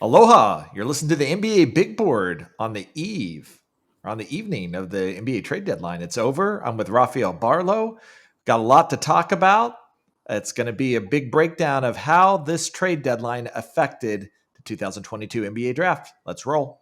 Aloha! You're listening to the NBA Big Board on the evening of the NBA trade deadline. It's over. I'm with Rafael Barlowe. Got a lot to talk about. It's going to be a big breakdown of how this trade deadline affected the 2022 NBA draft. Let's roll.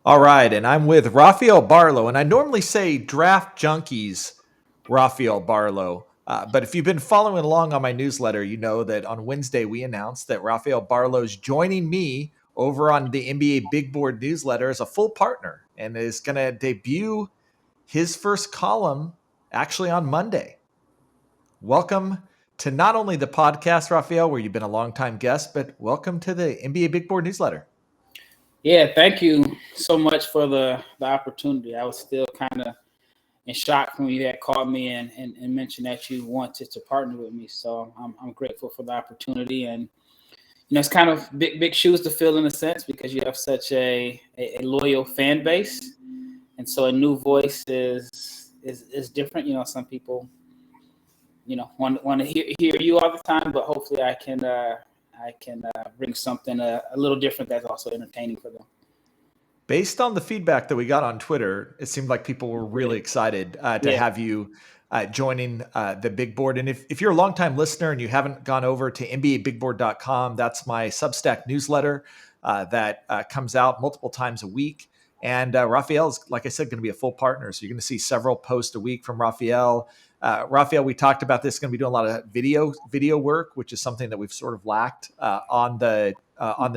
All right, and I'm with Rafael Barlowe, and I normally say Draft Junkies Rafael Barlowe. But if you've been following along on my newsletter, you know that on Wednesday we announced that Rafael Barlowe's joining me over on the NBA Big Board newsletter as a full partner and is going to debut his first column actually on Monday. Welcome to not only the podcast, Rafael, where you've been a longtime guest, but welcome to the NBA Big Board newsletter. Yeah, thank you so much for the opportunity. I was still kind of in shock when you had called me and mentioned that you wanted to partner with me. So I'm grateful for the opportunity. And, it's kind of big shoes to fill in a sense because you have such a loyal fan base. And so a new voice is different. Some people, want to hear you all the time, but hopefully I can bring something a little different that's also entertaining for them. Based on the feedback that we got on Twitter, it seemed like people were really excited to have you joining the Big Board. And if you're a longtime listener and you haven't gone over to NBABigBoard.com, that's my Substack newsletter that comes out multiple times a week. And Rafael is, like I said, going to be a full partner. So you're going to see several posts a week from Rafael. Rafael, we talked about this, going to be doing a lot of video work, which is something that we've sort of lacked on the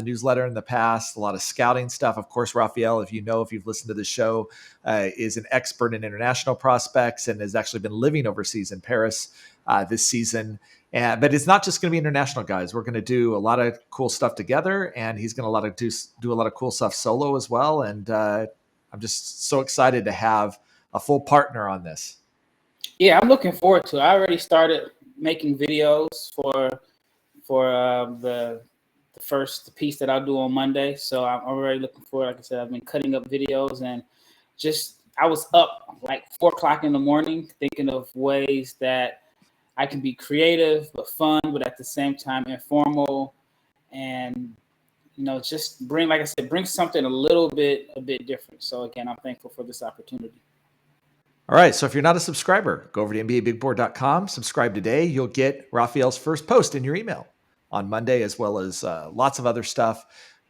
newsletter in the past. A lot of scouting stuff. Of course, Rafael, if you've listened to the show, is an expert in international prospects and has actually been living overseas in Paris this season. But it's not just going to be international guys. We're going to do a lot of cool stuff together, and he's going to do a lot of cool stuff solo as well. And I'm just so excited to have a full partner on this. Yeah, I'm looking forward to it. I already started making videos for the first piece that I'll do on Monday. So I'm already looking forward. Like I said, I've been cutting up videos and I was up like 4:00 in the morning thinking of ways that I can be creative but fun, but at the same time informal, and just bring something a little bit different. So again, I'm thankful for this opportunity. All right, so if you're not a subscriber, go over to NBABigBoard.com, subscribe today. You'll get Rafael's first post in your email on Monday, as well as lots of other stuff.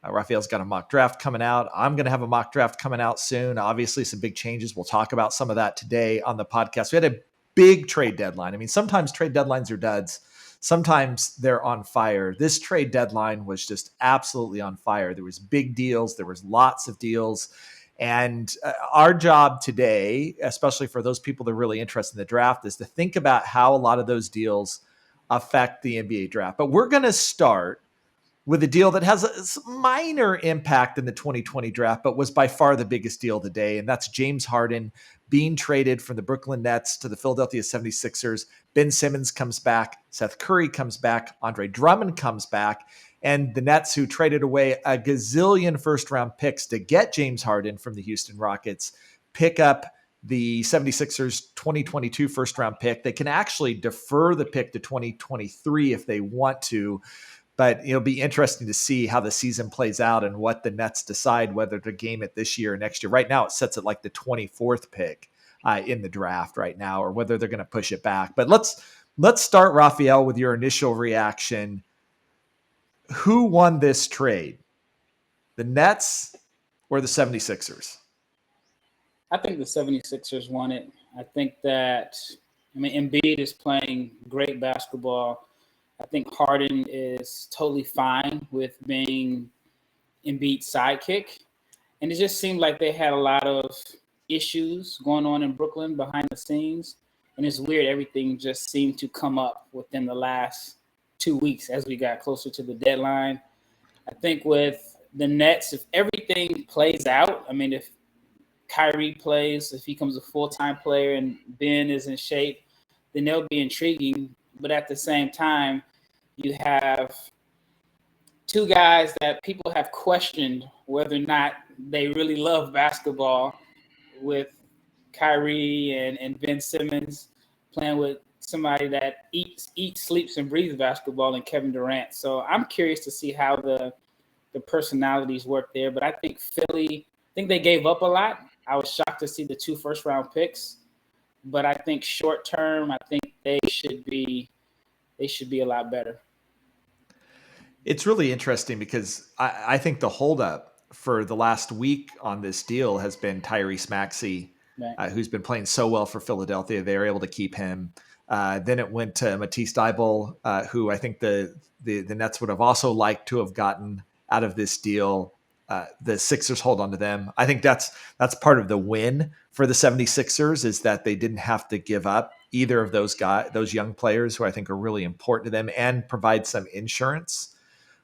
Rafael's got a mock draft coming out. I'm going to have a mock draft coming out soon. Obviously, some big changes. We'll talk about some of that today on the podcast. We had a big trade deadline. I mean, sometimes trade deadlines are duds. Sometimes they're on fire. This trade deadline was just absolutely on fire. There was big deals. There was lots of deals. And our job today, especially for those people that are really interested in the draft, is to think about how a lot of those deals affect the NBA draft. But we're going to start with a deal that has a minor impact in the 2020 draft, but was by far the biggest deal of the day. And that's James Harden being traded from the Brooklyn Nets to the Philadelphia 76ers. Ben Simmons comes back. Seth Curry comes back. Andre Drummond comes back. And the Nets, who traded away a gazillion first-round picks to get James Harden from the Houston Rockets, pick up the 76ers 2022 first-round pick. They can actually defer the pick to 2023 if they want to, but it'll be interesting to see how the season plays out and what the Nets decide whether to game it this year or next year. Right now, it sets it like the 24th pick in the draft right now, or whether they're going to push it back. But let's start, Rafael, with your initial reaction. Who won this trade? The Nets or the 76ers? I think the 76ers won it. I think that, Embiid is playing great basketball. I think Harden is totally fine with being Embiid's sidekick. And it just seemed like they had a lot of issues going on in Brooklyn behind the scenes. And it's weird, everything just seemed to come up within the last 2 weeks as we got closer to the deadline. I think with the Nets, if everything plays out, if Kyrie plays, if he becomes a full-time player and Ben is in shape, then they'll be intriguing. But at the same time, You have two guys that people have questioned whether or not they really love basketball, with Kyrie and Ben Simmons playing with somebody that eats, sleeps, and breathes basketball, and Kevin Durant. So I'm curious to see how the personalities work there. But I think Philly, I think they gave up a lot. I was shocked to see the 2 first-round picks. But I think short term, I think they should be a lot better. It's really interesting because I think the holdup for the last week on this deal has been Tyrese Maxey, Right. who's been playing so well for Philadelphia. They were able to keep him. Then it went to Matisse Thybulle, who I think the Nets would have also liked to have gotten out of this deal. The Sixers hold on to them. I think that's part of the win for the 76ers, is that they didn't have to give up either of those young players who I think are really important to them, and provide some insurance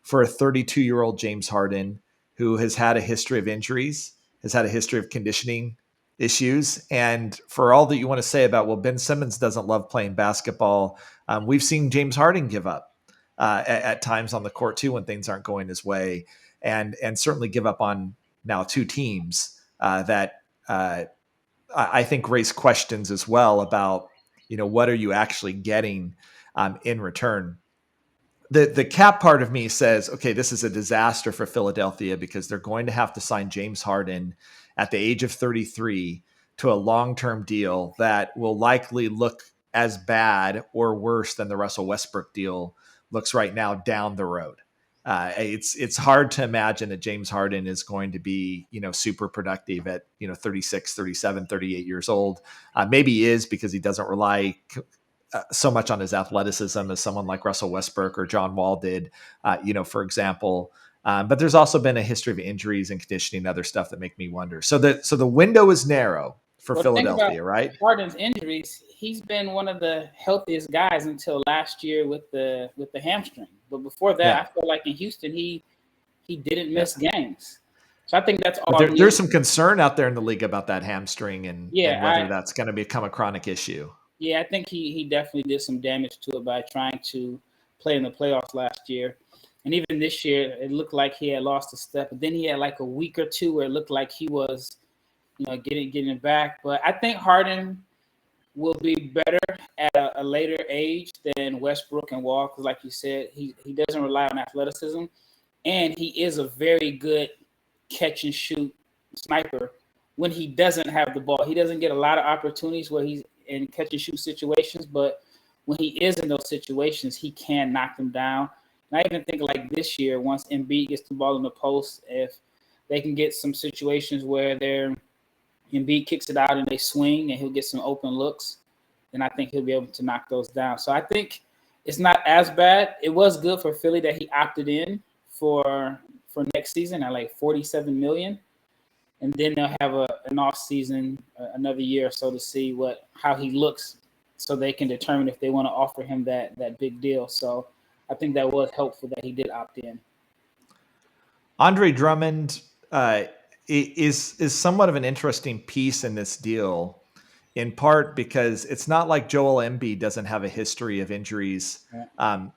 for a 32-year-old James Harden, who has had a history of injuries, has had a history of conditioning issues. And for all that you want to say about, well, Ben Simmons doesn't love playing basketball, we've seen James Harden give up at times on the court too when things aren't going his way, and certainly give up on now two teams that I think raise questions as well about, what are you actually getting in return. The cap part of me says, okay, this is a disaster for Philadelphia because they're going to have to sign James Harden at the age of 33 to a long-term deal that will likely look as bad or worse than the Russell Westbrook deal looks right now down the road. It's hard to imagine that James Harden is going to be, super productive at, 36, 37, 38 years old. Maybe he is, because he doesn't rely so much on his athleticism as someone like Russell Westbrook or John Wall did, for example. But there's also been a history of injuries and conditioning and other stuff that make me wonder. So the window is narrow for Philadelphia, right? Harden's injuries. He's been one of the healthiest guys until last year with the hamstring. But before that, Yeah. I feel like in Houston he didn't miss games. So I think that's all. There's some concern out there in the league about that hamstring and whether that's going to become a chronic issue. Yeah, I think he definitely did some damage to it by trying to play in the playoffs last year. And even this year, it looked like he had lost a step. But then he had like a week or two where it looked like he was, getting it back. But I think Harden will be better at a later age than Westbrook and Wall, because like you said, he doesn't rely on athleticism. And he is a very good catch and shoot sniper when he doesn't have the ball. He doesn't get a lot of opportunities where he's in catch and shoot situations, but when he is in those situations, he can knock them down. And I even think like this year, once Embiid gets the ball in the post, if they can get some situations where Embiid kicks it out and they swing and he'll get some open looks, then I think he'll be able to knock those down. So I think it's not as bad. It was good for Philly that he opted in for next season at like $47 million. And then they'll have an off season, another year or so, to see how he looks, so they can determine if they want to offer him that big deal. So I think that was helpful that he did opt in. Andre Drummond is somewhat of an interesting piece in this deal, in part because it's not like Joel Embiid doesn't have a history of injuries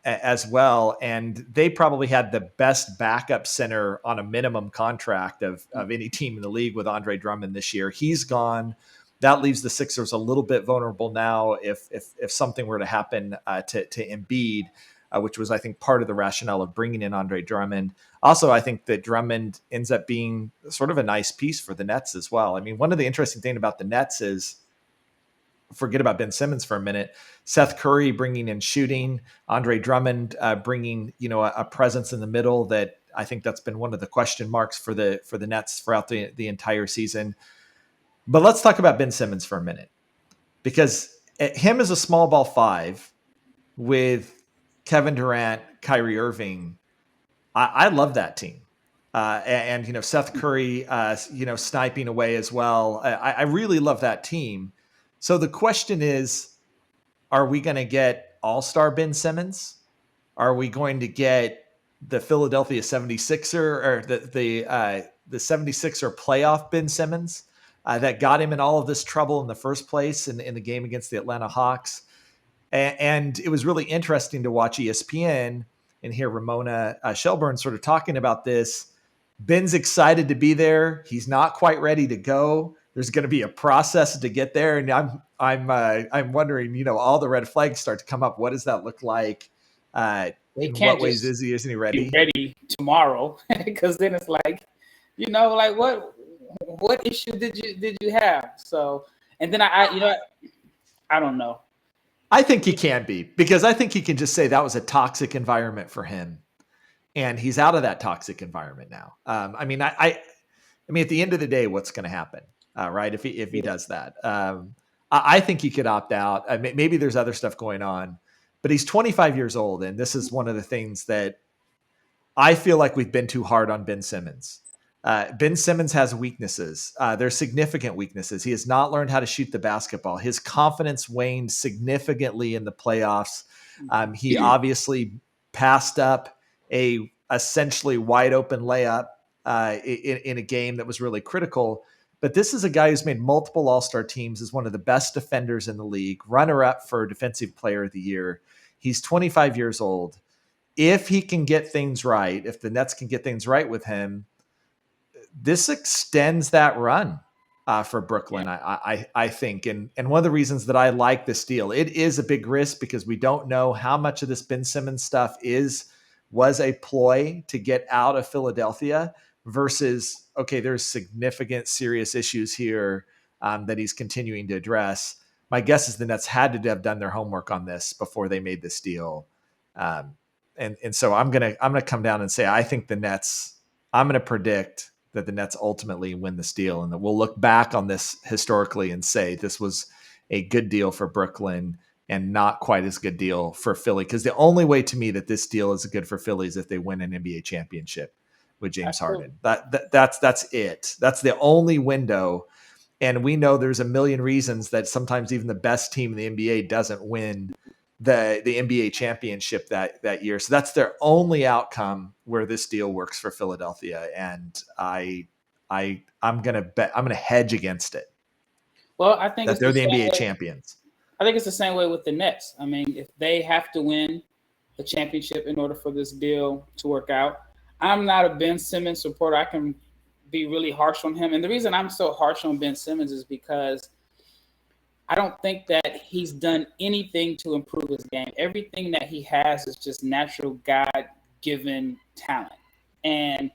as well. And they probably had the best backup center on a minimum contract of any team in the league with Andre Drummond this year. He's gone. That leaves the Sixers a little bit vulnerable now if something were to happen to Embiid, which was, I think, part of the rationale of bringing in Andre Drummond. Also, I think that Drummond ends up being sort of a nice piece for the Nets as well. I mean, one of the interesting things about the Nets is, forget about Ben Simmons for a minute, Seth Curry bringing in shooting, Andre Drummond bringing, a presence in the middle that I think that's been one of the question marks for the Nets throughout the entire season. But let's talk about Ben Simmons for a minute, because him as a small ball five with Kevin Durant, Kyrie Irving, I love that team. And Seth Curry, sniping away as well. I really love that team. So the question is, are we going to get all-star Ben Simmons? Are we going to get the Philadelphia 76er or the 76er playoff Ben Simmons that got him in all of this trouble in the first place in the game against the Atlanta Hawks? And it was really interesting to watch ESPN and hear Ramona Shelburne sort of talking about this. Ben's excited to be there. He's not quite ready to go. There's going to be a process to get there, and I'm wondering, all the red flags start to come up. What does that look like? In what ways isn't he ready? Be ready tomorrow, because then it's like, like what issue did you have? So, and then I don't know. I think he can be, because I think he can just say that was a toxic environment for him, and he's out of that toxic environment now. I mean, at the end of the day, what's going to happen, right? If he does that, I think he could opt out. Maybe there's other stuff going on, but he's 25 years old, and this is one of the things that I feel like we've been too hard on Ben Simmons. Ben Simmons has weaknesses. They're significant weaknesses. He has not learned how to shoot the basketball. His confidence waned significantly in the playoffs. He obviously passed up a essentially wide open layup in a game that was really critical. But this is a guy who's made multiple All-Star teams, is one of the best defenders in the league, runner-up for Defensive Player of the Year. He's 25 years old. If he can get things right, if the Nets can get things right with him, this extends that run for Brooklyn, yeah. I think. And one of the reasons that I like this deal, it is a big risk because we don't know how much of this Ben Simmons stuff was a ploy to get out of Philadelphia versus, okay, there's significant serious issues here that he's continuing to address. My guess is the Nets had to have done their homework on this before they made this deal. And so I'm gonna come down and say I think the Nets. I'm gonna predict that the Nets ultimately win this deal, and that we'll look back on this historically and say this was a good deal for Brooklyn and not quite as good deal for Philly. Because the only way to me that this deal is good for Philly is if they win an NBA championship with James Harden. That's it. That's the only window. And we know there's a million reasons that sometimes even the best team in the NBA doesn't win the NBA championship that year. So that's their only outcome where this deal works for Philadelphia. And I'm gonna hedge against it. Well, I think that they're the NBA champions. I think it's the same way with the Nets. I mean, if they have to win the championship in order for this deal to work out, I'm not a Ben Simmons supporter. I can be really harsh on him. And the reason I'm so harsh on Ben Simmons is because I don't think that he's done anything to improve his game. Everything that he has is just natural God-given talent. And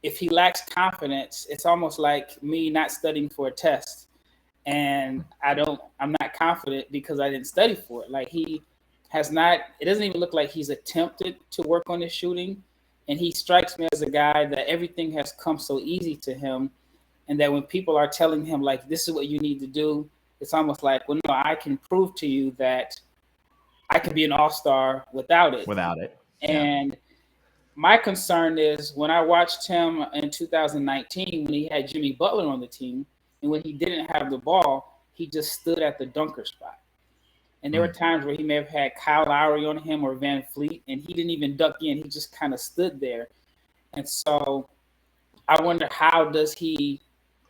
if he lacks confidence, it's almost like me not studying for a test. And I'm not confident because I didn't study for it. Like it doesn't even look like he's attempted to work on his shooting. And he strikes me as a guy that everything has come so easy to him. And that when people are telling him, like, this is what you need to do, it's almost like, well, no, I can prove to you that I can be an all-star without it. And my concern is when I watched him in 2019, when he had Jimmy Butler on the team, and when he didn't have the ball, he just stood at the dunker spot. And there were times where he may have had Kyle Lowry on him or Van Fleet, and he didn't even duck in. He just kind of stood there. And so I wonder, how does he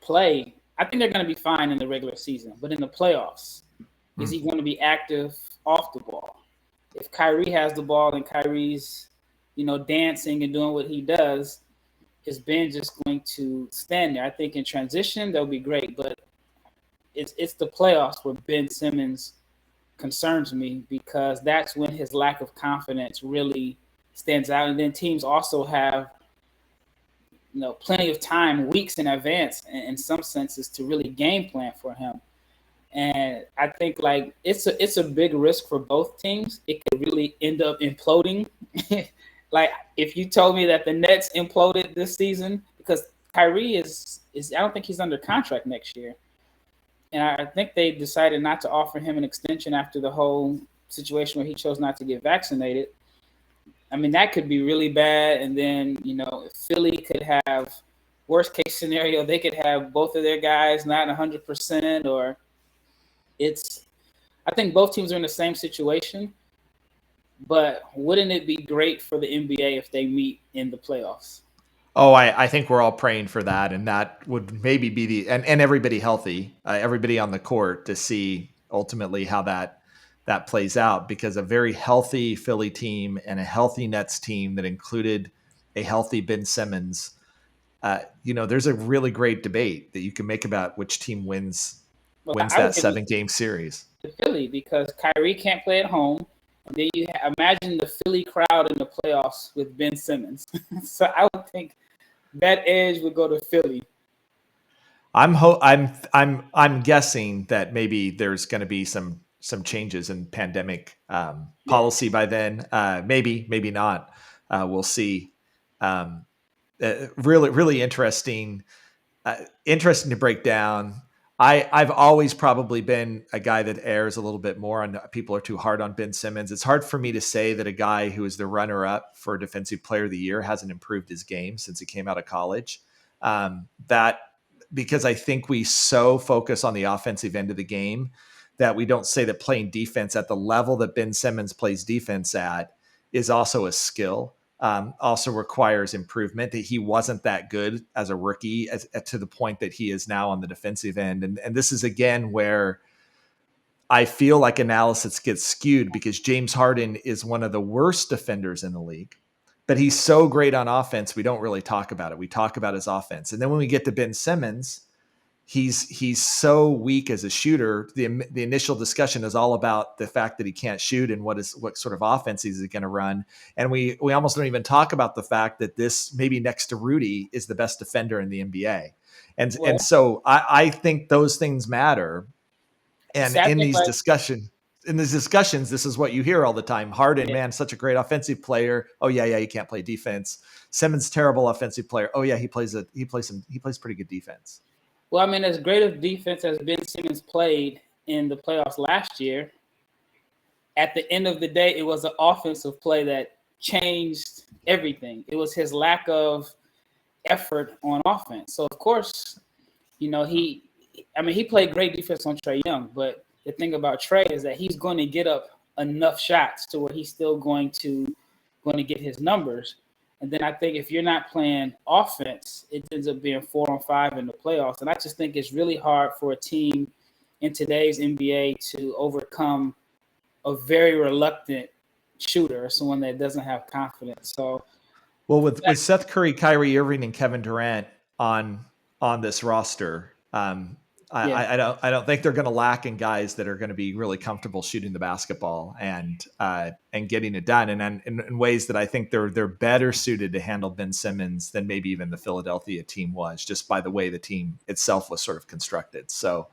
play? I think they're going to be fine in the regular season, but in the playoffs, is he going to be active off the ball? If Kyrie has the ball and Kyrie's, dancing and doing what he does, is Ben just going to stand there? I think in transition, they'll be great, but it's the playoffs where Ben Simmons concerns me, because that's when his lack of confidence really stands out. And then teams also have plenty of time, weeks in advance, in some senses, to really game plan for him. And I think it's a big risk for both teams. It could really end up imploding. Like if you told me that the Nets imploded this season, because Kyrie is I don't think he's under contract next year. And I think they decided not to offer him an extension after the whole situation where he chose not to get vaccinated. I mean, that could be really bad. And then, if Philly could have, worst case scenario, they could have both of their guys not 100%, or I think both teams are in the same situation. But wouldn't it be great for the NBA if they meet in the playoffs? Oh, I think we're all praying for that. And that would maybe be and everybody healthy, everybody on the court, to see ultimately how that that plays out, because a very healthy Philly team and a healthy Nets team that included a healthy Ben Simmons, there's a really great debate that you can make about which team wins Well, I that would give it 7-game series. to Philly because Kyrie can't play at home. And then imagine the Philly crowd in the playoffs with Ben Simmons. So I would think that edge would go to Philly. I'm guessing that maybe there's going to be some changes in pandemic policy by then. Maybe not. We'll see. Really interesting. Interesting to break down. I've always probably been a guy that errs a little bit more on people are too hard on Ben Simmons. It's hard for me to say that a guy who is the runner-up for Defensive Player of the Year hasn't improved his game since he came out of college. That because I think we so focus on the offensive end of the game that we don't say that playing defense at the level that Ben Simmons plays defense at is also a skill. Also requires improvement. That he wasn't that good as a rookie to the point that he is now on the defensive end. And this is again where I feel like analysis gets skewed because James Harden is one of the worst defenders in the league, but he's so great on offense. We don't really talk about it. We talk about his offense. And then when we get to Ben Simmons, he's so weak as a shooter. The initial discussion is all about the fact that he can't shoot and what sort of offense is he going to run. And we almost don't even talk about the fact that this, maybe next to Rudy, is the best defender in the NBA. And so I think those things matter. And in these discussions, this is what you hear all the time. Harden, man, such a great offensive player. Oh yeah, he can't play defense. Simmons, terrible offensive player. Oh yeah, he plays pretty good defense. Well, I mean, as great of defense as Ben Simmons played in the playoffs last year, at the end of the day, it was an offensive play that changed everything. It was his lack of effort on offense. So, of course, he played great defense on Trae Young, but the thing about Trae is that he's going to get up enough shots to where he's still going to get his numbers. And then I think if you're not playing offense, it ends up being 4-5 in the playoffs. And I just think it's really hard for a team in today's NBA to overcome a very reluctant shooter, someone that doesn't have confidence. So, well, with Seth Curry, Kyrie Irving, and Kevin Durant on this roster, I don't think they're going to lack in guys that are going to be really comfortable shooting the basketball and getting it done, and in ways that I think they're better suited to handle Ben Simmons than maybe even the Philadelphia team was, just by the way the team itself was sort of constructed. So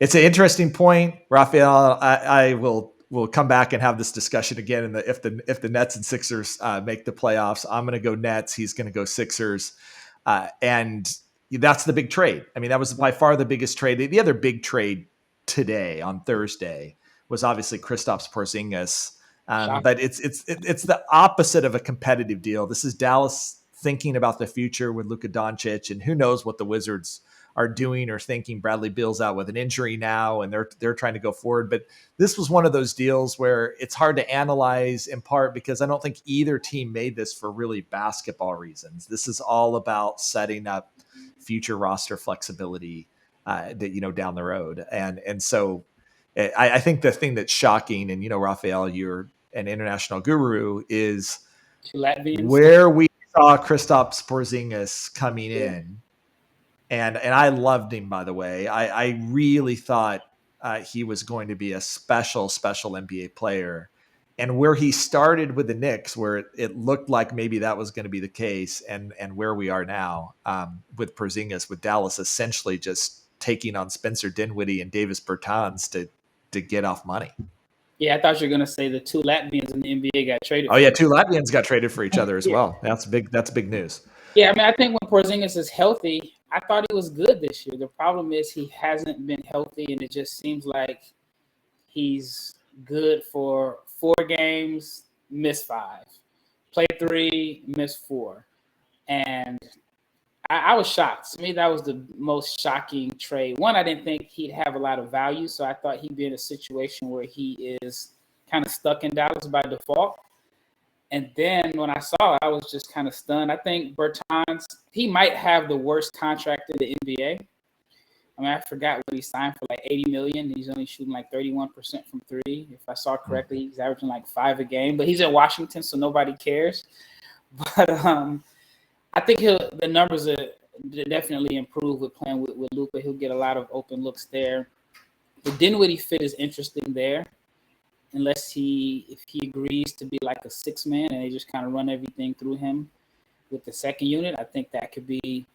it's an interesting point, Rafael. I will come back and have this discussion again. And if the Nets and Sixers make the playoffs, I'm going to go Nets. He's going to go Sixers, and that's the big trade. I mean, that was by far the biggest trade. The other big trade today on Thursday was obviously Kristaps Porzingis. But it's the opposite of a competitive deal. This is Dallas thinking about the future with Luka Doncic, and who knows what the Wizards are doing or thinking. Bradley Beal's out with an injury now, and they're trying to go forward. But this was one of those deals where it's hard to analyze, in part because I don't think either team made this for really basketball reasons. This is all about setting up future roster flexibility that down the road, and so I think the thing that's shocking, and Rafael, you're an international guru, is where we saw Kristaps Porzingis coming in, and I loved him, by the way. I really thought he was going to be a special NBA player. And where he started with the Knicks, where it looked like maybe that was going to be the case, and where we are now with Porzingis, with Dallas essentially just taking on Spencer Dinwiddie and Davis Bertans to get off money. Yeah, I thought you were going to say the two Latvians in the NBA got traded. Oh yeah, two Latvians got traded for each other as well. That's big. That's big news. Yeah, I mean, I think when Porzingis is healthy, I thought he was good this year. The problem is he hasn't been healthy, and it just seems like he's good for 4 games, miss 5, play 3, miss 4. And I was shocked. To me, that was the most shocking trade. One, I didn't think he'd have a lot of value, so I thought he'd be in a situation where he is kind of stuck in Dallas by default. And then when I saw it, I was just kind of stunned. I think Bertans, he might have the worst contract in the NBA. I mean, I forgot what he signed for, like $80 million. He's only shooting like 31% from three. If I saw correctly, he's averaging like 5 a game. But he's in Washington, so nobody cares. But I think the numbers are definitely improve with playing with Luka. He'll get a lot of open looks there. The Dinwiddie fit is interesting there, unless if he agrees to be like a 6-man and they just kind of run everything through him with the second unit. I think that could be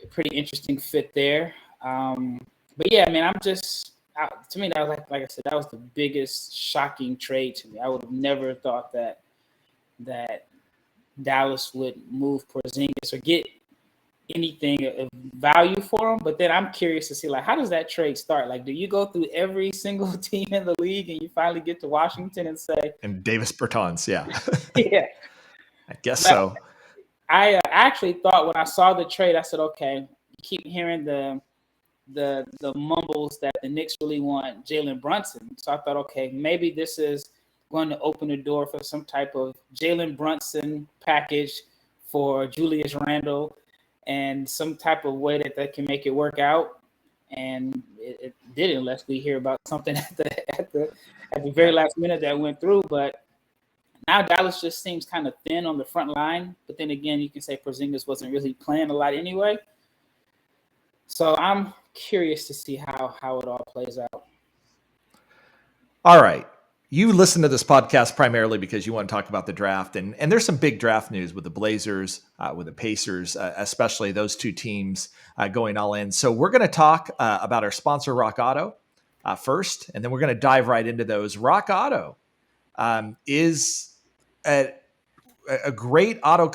a pretty interesting fit there. But yeah, I mean, to me, that was like I said, that was the biggest shocking trade to me. I would have never thought that Dallas would move Porzingis or get anything of value for him. But then I'm curious to see, like, how does that trade start? Like, do you go through every single team in the league and you finally get to Washington and say, and Davis Bertans, yeah. Yeah, I guess so. I actually thought when I saw the trade, I said, okay, you keep hearing the mumbles that the Knicks really want Jalen Brunson. So I thought, okay, maybe this is going to open the door for some type of Jalen Brunson package for Julius Randle and some type of way that they can make it work out. And it didn't, unless we hear about something at the very last minute that went through. But now Dallas just seems kind of thin on the front line. But then again, you can say Porzingis wasn't really playing a lot anyway. So I'm curious to see how it all plays out. All right. You listen to this podcast primarily because you want to talk about the draft. And there's some big draft news with the Blazers, with the Pacers, especially those two teams going all in. So we're going to talk about our sponsor, Rock Auto, first, and then we're going to dive right into those. Rock Auto is a great auto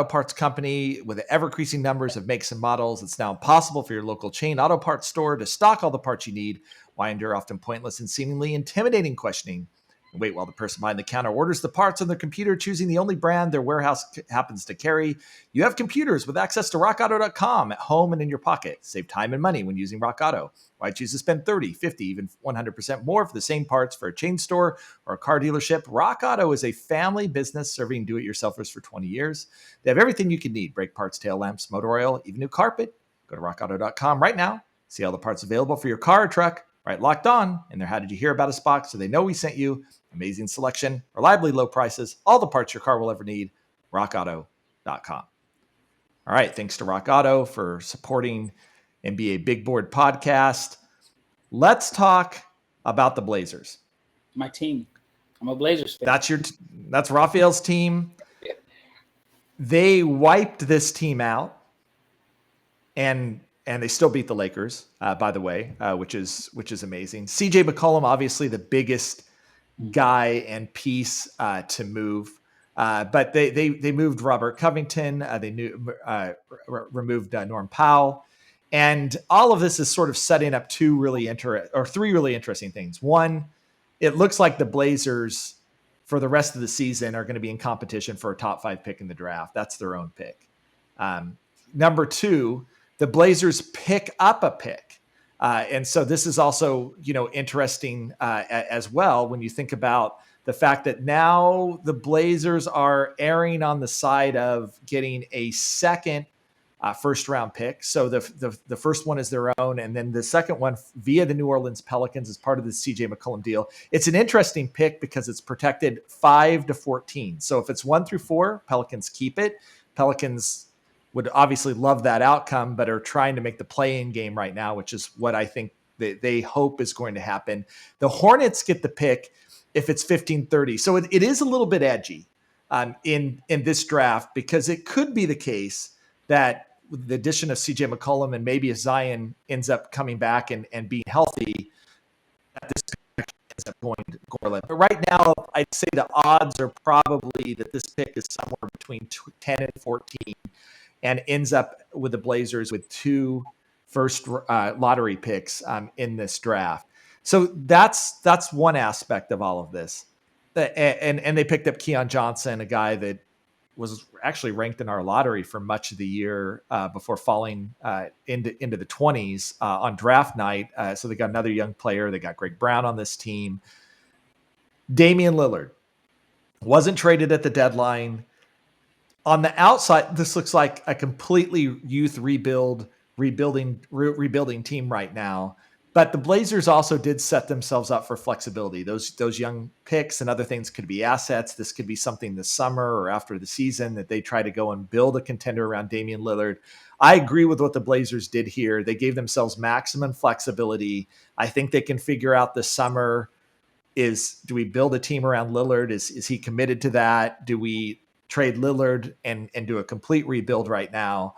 parts company with ever-increasing numbers of makes and models. It's now impossible for your local chain auto parts store to stock all the parts you need. Why endure often pointless and seemingly intimidating questioning and wait while the person behind the counter orders the parts on their computer, choosing the only brand their warehouse happens to carry? You have computers with access to rockauto.com at home and in your pocket. Save time and money when using Rock Auto. Why choose to spend 30, 50, even 100% more for the same parts for a chain store or a car dealership? Rock Auto is a family business serving do-it-yourselfers for 20 years. They have everything you can need: brake parts, tail lamps, motor oil, even new carpet. Go to rockauto.com right now. See all the parts available for your car or truck. Right, Locked On in their How Did You Hear About Us box, so they know we sent you. Amazing selection, reliably low prices, all the parts your car will ever need. rockauto.com. All right, thanks to Rock Auto for supporting NBA Big Board podcast. Let's talk about the Blazers. My team. I'm a Blazers fan. That's Rafael's team. They wiped this team out, and they still beat the Lakers, by the way, which is amazing. CJ McCollum, obviously the biggest guy and piece to move, but they moved Robert Covington. They removed Norm Powell, and all of this is sort of setting up three really interesting things. One, it looks like the Blazers for the rest of the season are going to be in competition for a top 5 pick in the draft. That's their own pick. Number two, the Blazers pick up a pick. And so this is also, interesting as well when you think about the fact that now the Blazers are erring on the side of getting a second first round pick. So the first one is their own, and then the second one via the New Orleans Pelicans as part of the CJ McCollum deal. It's an interesting pick because it's protected 5 to 14. So if it's 1 through 4, Pelicans keep it. Pelicans would obviously love that outcome, but are trying to make the play-in game right now, which is what I think they hope is going to happen. The Hornets get the pick if it's 15-30. So it is a little bit edgy in this draft, because it could be the case that with the addition of CJ McCollum and maybe if Zion ends up coming back and being healthy, that this pick ends up going to Gorlin. But right now, I'd say the odds are probably that this pick is somewhere between 10 and 14. And ends up with the Blazers with 2 first lottery picks in this draft. So that's one aspect of all of this. And they picked up Keon Johnson, a guy that was actually ranked in our lottery for much of the year before falling into the 20s on draft night. So they got another young player. They got Greg Brown on this team. Damian Lillard wasn't traded at the deadline. On the outside, this looks like a completely youth rebuild rebuilding team right now. But the Blazers also did set themselves up for flexibility. Those young picks and other things could be assets. This could be something this summer or after the season that they try to go and build a contender around Damian Lillard. I agree with what the Blazers did here. They gave themselves maximum flexibility. I think they can figure out this summer do we build a team around Lillard? Is he committed to that? Do we trade Lillard and do a complete rebuild right now?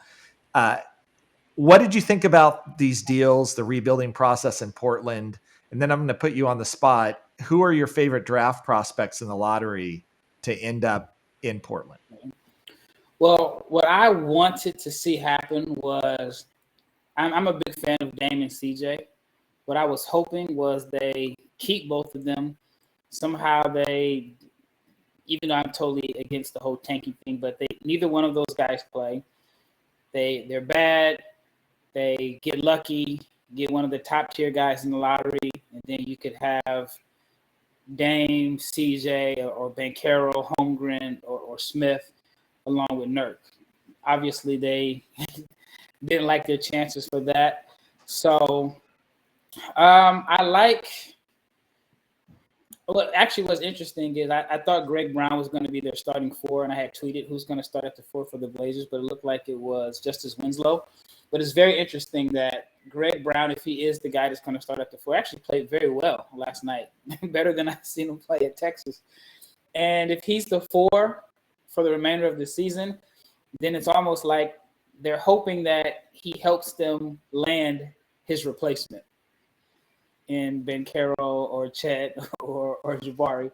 What did you think about these deals, the rebuilding process in Portland? And then I'm going to put you on the spot. Who are your favorite draft prospects in the lottery to end up in Portland? Well, what I wanted to see happen was I'm a big fan of Dame and CJ. What I was hoping was they keep both of them. Somehow they, even though I'm totally against the whole tanking thing, but neither one of those guys play. They're bad. They get lucky, get one of the top tier guys in the lottery, and then you could have Dame, CJ, or Banchero, Holmgren, or Smith, along with Nurk. Obviously, they didn't like their chances for that. So I like – what's interesting is I thought Greg Brown was going to be their starting four, and I had tweeted who's going to start at the four for the Blazers, but it looked like it was Justice Winslow. But it's very interesting that Greg Brown, if he is the guy that's going to start at the four, actually played very well last night, better than I've seen him play at Texas. And if he's the four for the remainder of the season, then it's almost like they're hoping that he helps them land his replacement in Banchero or Chet or Jabari.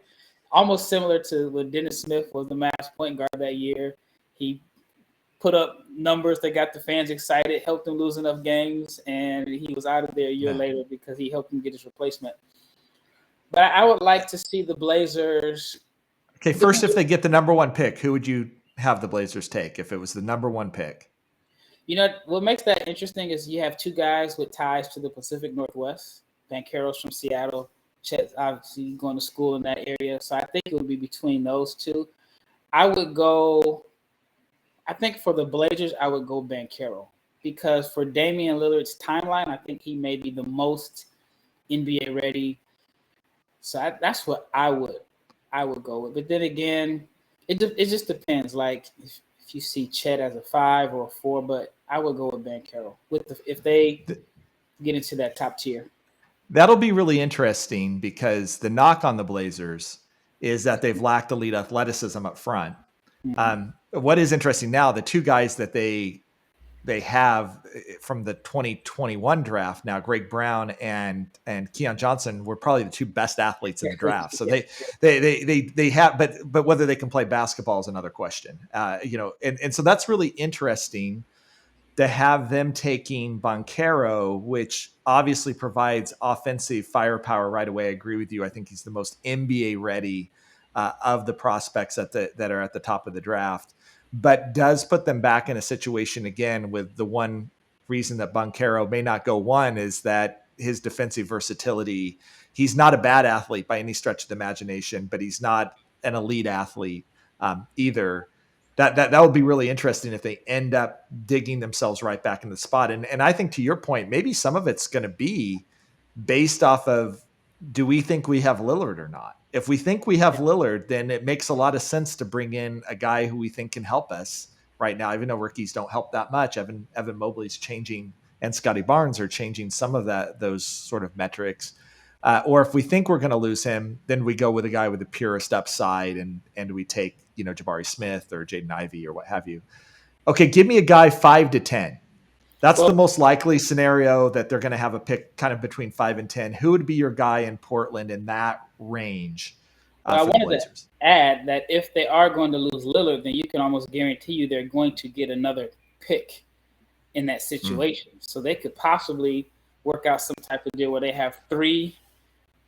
Almost similar to when Dennis Smith was the Mavs point guard that year. He put up numbers that got the fans excited, helped them lose enough games, and he was out of there a year later because he helped them get his replacement. But I would like to see the Blazers. Okay, first, if they get the number one pick, who would you have the Blazers take if it was the number one pick? You know, what makes that interesting is you have two guys with ties to the Pacific Northwest. Banchero's from Seattle. Chet's obviously going to school in that area. So I think it would be between those two. I think for the Blazers, I would go Banchero because for Damian Lillard's timeline, I think he may be the most NBA ready. So that's what I would go with. But then again, it just depends. Like if you see Chet as a 5 or a 4, but I would go with Banchero if they get into that top tier. That'll be really interesting because the knock on the Blazers is that they've lacked elite athleticism up front. Mm-hmm. What is interesting now, the two guys that they have from the 2021 draft now, Greg Brown and Keon Johnson, were probably the two best athletes in the draft. So they have, but whether they can play basketball is another question. And so that's really interesting to have them taking Banchero, which obviously provides offensive firepower right away. I agree with you. I think he's the most NBA ready of the prospects that are at the top of the draft, but does put them back in a situation again with the one reason that Banchero may not go one is that his defensive versatility. He's not a bad athlete by any stretch of the imagination, but he's not an elite athlete either. That would be really interesting if they end up digging themselves right back in the spot. And I think to your point, maybe some of it's going to be based off of, do we think we have Lillard or not? If we think we have Lillard, then it makes a lot of sense to bring in a guy who we think can help us right now, even though rookies don't help that much. Evan Mobley's changing and Scotty Barnes are changing some of those sort of metrics. Or if we think we're going to lose him, then we go with a guy with the purest upside and we take, Jabari Smith or Jaden Ivey or what have you. Okay, give me a guy 5 to 10. That's the most likely scenario that they're going to have a pick kind of between 5 and 10. Who would be your guy in Portland in that range for the Blazers? To add that if they are going to lose Lillard, then you can almost guarantee you they're going to get another pick in that situation. So they could possibly work out some type of deal where they have 3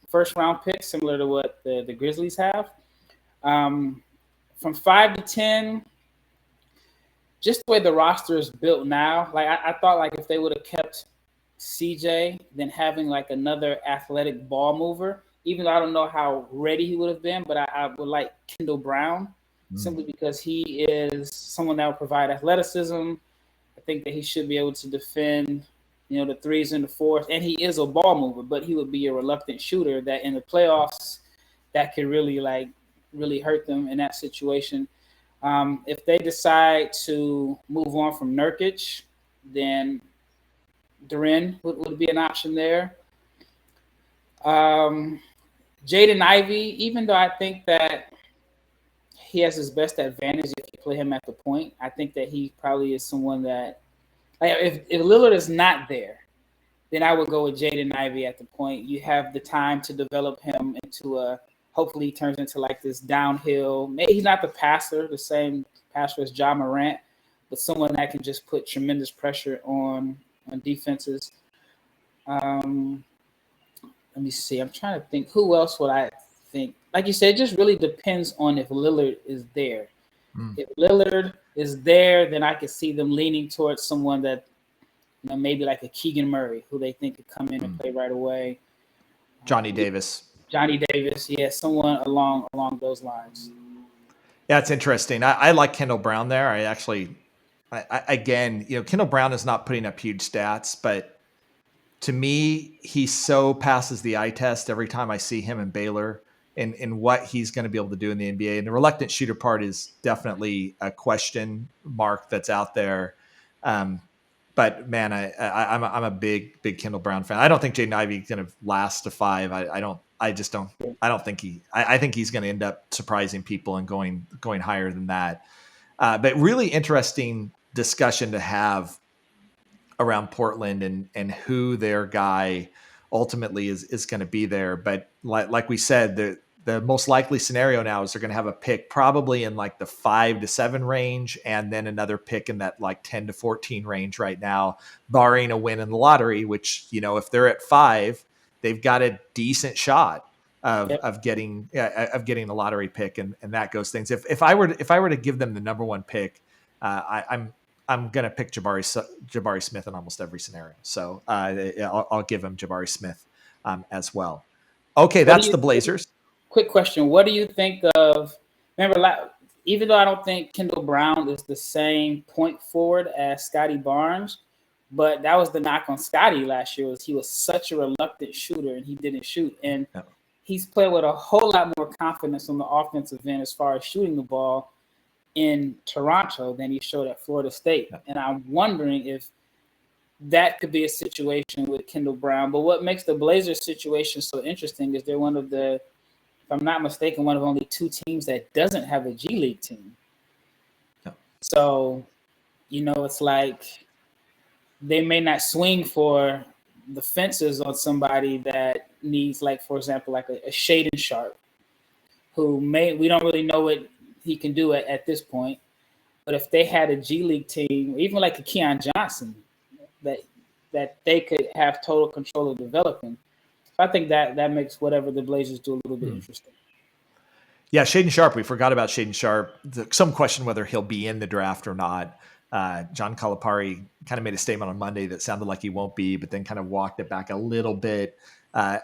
first-round picks, similar to what the Grizzlies have. From 5 to 10, just the way the roster is built now, like I thought like if they would have kept CJ, then having like another athletic ball mover, even though I don't know how ready he would have been, but I would like Kendall Brown simply because he is someone that will provide athleticism, I think that he should be able to defend, the threes and the fours, and he is a ball mover, but he would be a reluctant shooter that in the playoffs that could really hurt them in that situation. If they decide to move on from Nurkic, then Duren would be an option there. Um, Jaden Ivey, even though I think that he has his best advantage if you play him at the point, I think that he probably is someone that, like, if Lillard is not there, then I would go with Jaden Ivey at the point. You have the time to develop him into hopefully he turns into like this downhill. Maybe he's not the same passer as Ja Morant, but someone that can just put tremendous pressure on defenses. Let me see. I'm trying to think who else would I think. Like you said, it just really depends on if Lillard is there. If Lillard is there, then I could see them leaning towards someone that, maybe like a Keegan Murray, who they think could come in and play right away. Johnny Davis, yeah, someone along those lines. Yeah, it's interesting. I like Kendall Brown there. Again, Kendall Brown is not putting up huge stats, but to me, he so passes the eye test every time I see him in Baylor and what he's going to be able to do in the NBA. And the reluctant shooter part is definitely a question mark that's out there. But man, I'm a big Kendall Brown fan. I don't think Jaden Ivey is going to last to 5. I think he's going to end up surprising people and going higher than that. But really interesting discussion to have around Portland and who their guy ultimately is going to be there. But like we said, the most likely scenario now is they're going to have a pick probably in like the 5 to 7 range, and then another pick in that like 10 to 14 range right now, barring a win in the lottery, which, if they're at 5, they've got a decent shot of getting a lottery pick, and that goes things. If I were to give them the number 1 pick, I'm going to pick Jabari Smith in almost every scenario. So I'll give him Jabari Smith as well. Okay, that's the Blazers. Quick question. What do you think of, remember, even though I don't think Kendall Brown is the same point forward as Scotty Barnes, but that was the knock on Scotty last year, was he was such a reluctant shooter and he didn't shoot. And he's played with a whole lot more confidence on the offensive end as far as shooting the ball in Toronto than he showed at Florida State. And I'm wondering if that could be a situation with Kendall Brown. But what makes the Blazers situation so interesting is they're one of the, if I'm not mistaken, one of only 2 teams that doesn't have a G League team. So, it's like they may not swing for the fences on somebody that needs, like, for example, like a Shaden Sharp, who we don't really know what he can do at this point. But if they had a G League team, even like a Keon Johnson, that they could have total control of developing, I think that makes whatever the Blazers do a little bit interesting. Yeah, Shaden Sharp. We forgot about Shaden Sharp. Some question whether he'll be in the draft or not. John Calipari kind of made a statement on Monday that sounded like he won't be, but then kind of walked it back a little bit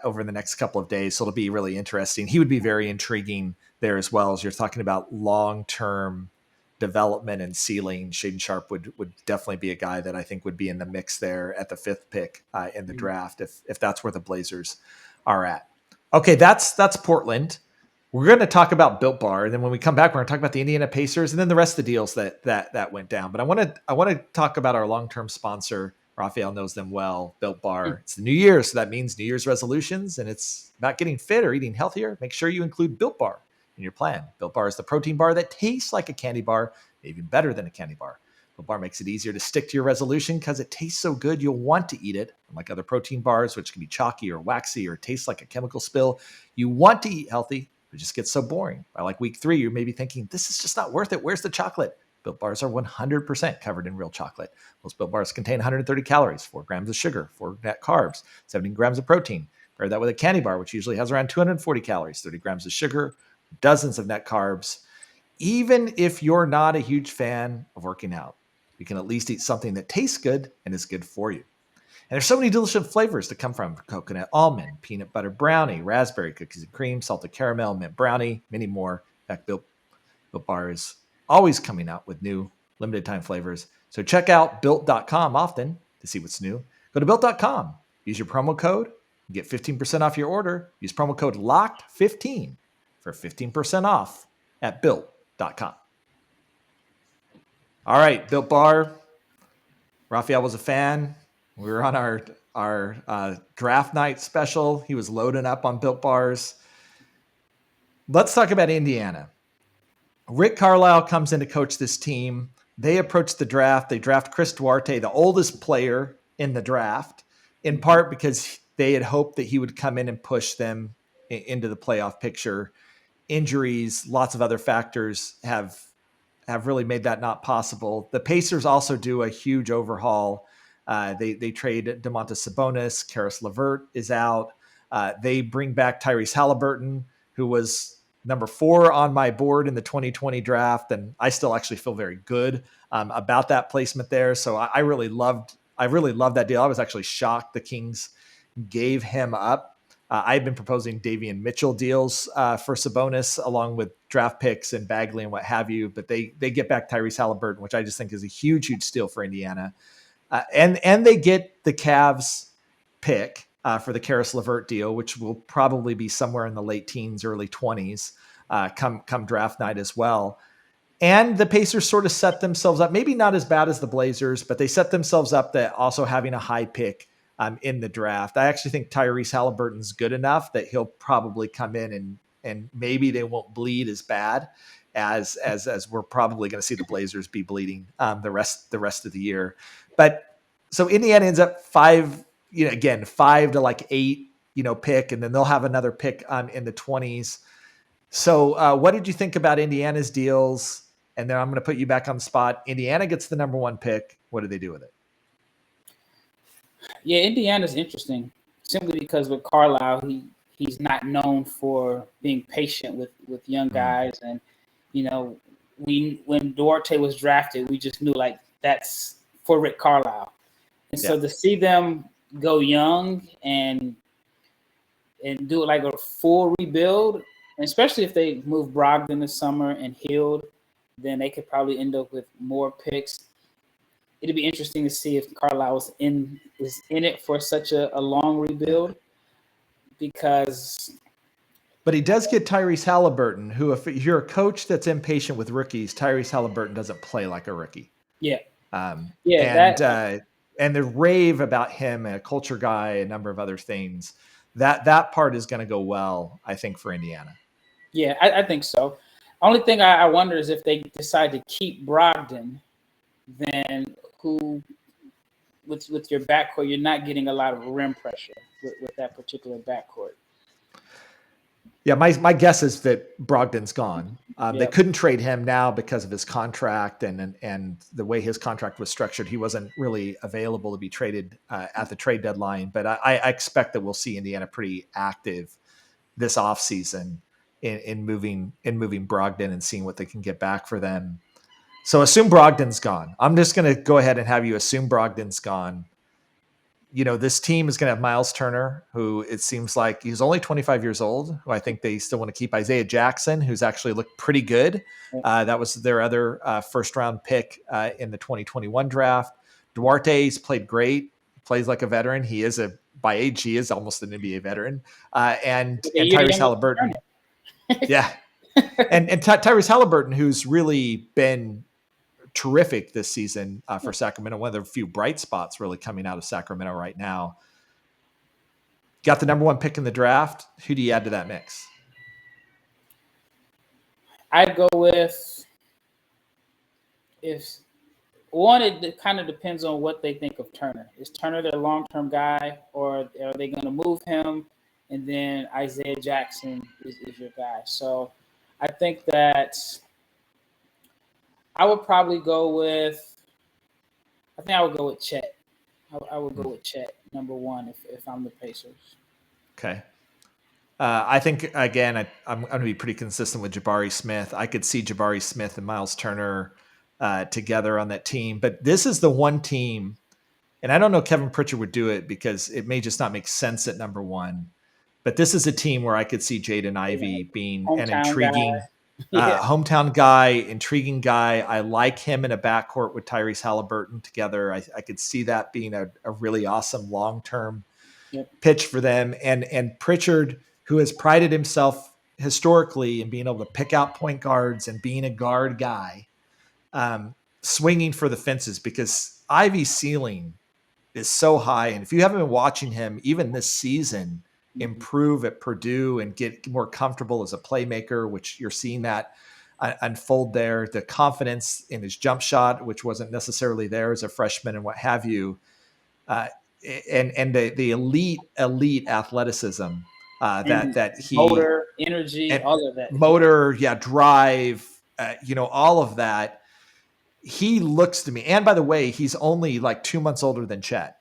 over the next couple of days. So it'll be really interesting. He would be very intriguing there as well, as you're talking about long-term development and ceiling. Shaden Sharp would definitely be a guy that I think would be in the mix there at the 5th pick in the draft if that's where the Blazers are at. Okay, that's Portland. We're going to talk about Built Bar, and then when we come back, we're going to talk about the Indiana Pacers and then the rest of the deals that went down. But I want to talk about our long-term sponsor. Rafael knows them well, Built Bar. It's the new year, so that means New Year's resolutions, and it's about getting fit or eating healthier. Make sure you include Built Bar in your plan. Built Bar is the protein bar that tastes like a candy bar, even better than a candy bar. Built Bar makes it easier to stick to your resolution because it tastes so good you'll want to eat it. Unlike other protein bars, which can be chalky or waxy or taste like a chemical spill, you want to eat healthy. It just gets so boring. By like week 3, you may be thinking, this is just not worth it. Where's the chocolate? Built Bars are 100% covered in real chocolate. Most Built Bars contain 130 calories, 4 grams of sugar, 4 net carbs, 17 grams of protein. Pair that with a candy bar, which usually has around 240 calories, 30 grams of sugar, dozens of net carbs. Even if you're not a huge fan of working out, you can at least eat something that tastes good and is good for you. And there's so many delicious flavors to come from: coconut almond, peanut butter brownie, raspberry cookies and cream, salted caramel, mint brownie, many more. In fact, Built Bar is always coming out with new limited time flavors. So check out built.com often to see what's new. Go to built.com, use your promo code, get 15% off your order. Use promo code LOCKED15 for 15% off at built.com. All right, Built Bar. Rafael was a fan. We were on our draft night special. He was loading up on Built Bars. Let's talk about Indiana. Rick Carlisle comes in to coach this team. They approach the draft. They draft Chris Duarte, the oldest player in the draft, in part because they had hoped that he would come in and push them into the playoff picture. Injuries, lots of other factors have really made that not possible. The Pacers also do a huge overhaul. They trade Domantas Sabonis. Karis LeVert is out. They bring back Tyrese Halliburton, who was number 4 on my board in the 2020 draft. And I still actually feel very good about that placement there. So I really loved that deal. I was actually shocked the Kings gave him up. I had been proposing Davion Mitchell deals for Sabonis along with draft picks and Bagley and what have you, but they get back Tyrese Halliburton, which I just think is a huge steal for Indiana. And they get the Cavs pick for the Karis LeVert deal, which will probably be somewhere in the late teens, early 20s come draft night as well. And the Pacers sort of set themselves up, maybe not as bad as the Blazers, but they set themselves up that also having a high pick in the draft. I actually think Tyrese Halliburton's good enough that he'll probably come in and maybe they won't bleed as bad as we're probably going to see the Blazers be bleeding the rest of the year. But so Indiana ends up 5 to like 8, pick, and then they'll have another pick in the 20s. So what did you think about Indiana's deals? And then I'm going to put you back on the spot. Indiana gets the number 1 pick. What do they do with it? Yeah, Indiana's interesting simply because with Carlisle, he's not known for being patient with young guys. And, when Duarte was drafted, we just knew like that's for Rick Carlisle. And so to see them go young and do like a full rebuild, especially if they move Brogdon this summer and Hield, then they could probably end up with more picks. It'd be interesting to see if Carlisle is in it for such a long rebuild, but he does get Tyrese Halliburton, who, if you're a coach that's impatient with rookies, Tyrese Halliburton doesn't play like a rookie. Yeah. And the rave about him, a culture guy, a number of other things, that part is going to go well, I think, for Indiana. Yeah, I think so. Only thing I wonder is if they decide to keep Brogdon, then who, with your backcourt, you're not getting a lot of rim pressure with that particular backcourt. Yeah, my guess is that Brogdon's gone. They couldn't trade him now because of his contract and the way his contract was structured. He wasn't really available to be traded at the trade deadline. But I expect that we'll see Indiana pretty active this offseason in moving Brogdon and seeing what they can get back for them. So assume Brogdon's gone. I'm just going to go ahead and have you assume Brogdon's gone. This team is going to have Miles Turner, who it seems like he's only 25 years old, who I think they still want to keep. Isaiah Jackson, who's actually looked pretty good. That was their other first-round pick in the 2021 draft. Duarte's played great, plays like a veteran. He is by age, he is almost an NBA veteran. And Tyrese Halliburton. Yeah. and Tyrese Halliburton, who's really been terrific this season for Sacramento. One of the few bright spots really coming out of Sacramento right now. Got the number 1 pick in the draft. Who do you add to that mix? I'd go with it kind of depends on what they think of Turner. Is Turner their long-term guy, or are they going to move him and then Isaiah Jackson is your guy? So I think that I would probably go with Chet. I would go with Chet, number 1, if I'm the Pacers. Okay. I think, again, I'm going to be pretty consistent with Jabari Smith. I could see Jabari Smith and Miles Turner together on that team. But this is the one team, and I don't know Kevin Pritchard would do it because it may just not make sense at number 1. But this is a team where I could see Jaden Ivey being an intriguing Yeah. Hometown guy, intriguing guy. I like him in a backcourt with Tyrese Halliburton together. I could see that being a really awesome long-term Yep. pitch for them. And Pritchard, who has prided himself historically in being able to pick out point guards and being a guard guy, swinging for the fences, because Ivy's ceiling is so high. And if you haven't been watching him, even this season, improve at Purdue and get more comfortable as a playmaker, which you're seeing that unfold there. The confidence in his jump shot, which wasn't necessarily there as a freshman and what have you. Uh, and the elite athleticism And that he motor, energy, and all of that. motor, drive, all of that. He looks to me, and by the way, he's only like 2 months older than Chet.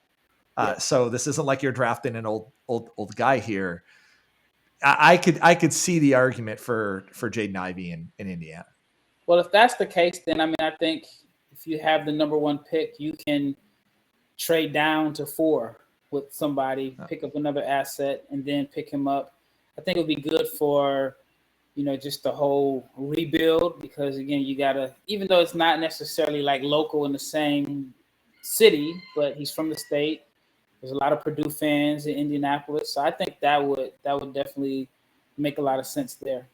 So this isn't like you're drafting an old guy here. I could see the argument for Jaden Ivey in Indiana. Well, if that's the case, then I think if you have the number one pick, you can trade down to 4 with somebody, pick up another asset, and then pick him up. I think it would be good for, just the whole rebuild, because again, you gotta, even though it's not necessarily like local in the same city, but he's from the state. There's a lot of Purdue fans in Indianapolis, so I think that would definitely make a lot of sense there.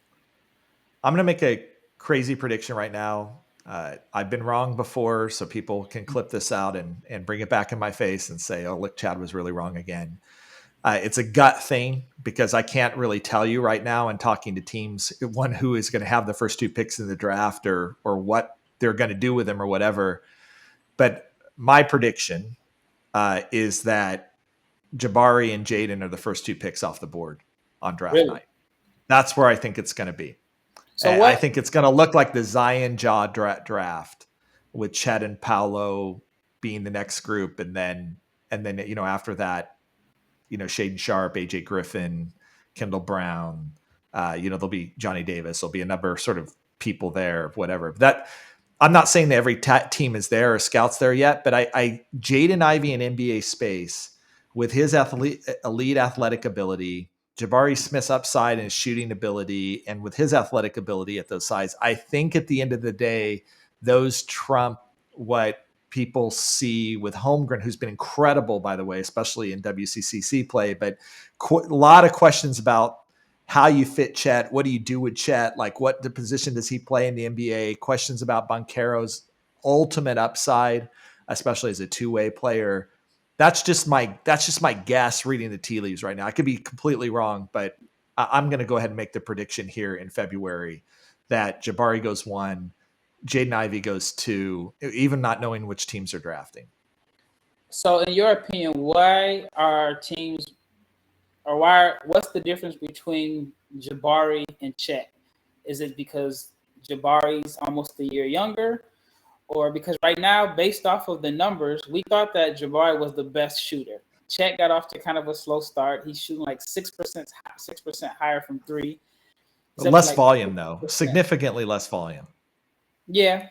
I'm gonna make a crazy prediction right now. I've been wrong before, so people can clip this out and bring it back in my face and say, "Oh, look, Chad was really wrong again." It's a gut thing, because I can't really tell you right now in talking to teams, one, who is going to have the first 2 picks in the draft or what they're going to do with them or whatever. But my prediction is that Jabari and Jaden are the first 2 picks off the board on draft night. That's where I think it's going to be. So I think it's going to look like the Zion Ja draft, with Chet and Paolo being the next group, and then after that, Shaden Sharp, AJ Griffin, Kendall Brown, there'll be Johnny Davis. There'll be a number of sort of people there, whatever. That, I'm not saying that every team is there or scouts there yet, but Jaden Ivey in NBA space, with his elite athletic ability, Jabari Smith's upside and his shooting ability, and with his athletic ability at those sides, I think at the end of the day, those trump what people see with Holmgren, who's been incredible, by the way, especially in WCCC play, but a lot of questions about how you fit Chet. What do you do with Chet? Like, what the position does he play in the NBA? Questions about Banchero's ultimate upside, especially as a 2-way player. That's just my guess reading the tea leaves right now. I could be completely wrong, but I'm going to go ahead and make the prediction here in February that Jabari goes 1, Jaden Ivey goes 2, even not knowing which teams are drafting. So in your opinion, what's the difference between Jabari and Chet? Is it because Jabari's almost a year younger? Or because right now, based off of the numbers, we thought that Jabari was the best shooter. Chet got off to kind of a slow start. He's shooting like 6% higher from 3. Less volume, though. Significantly less volume. Yeah.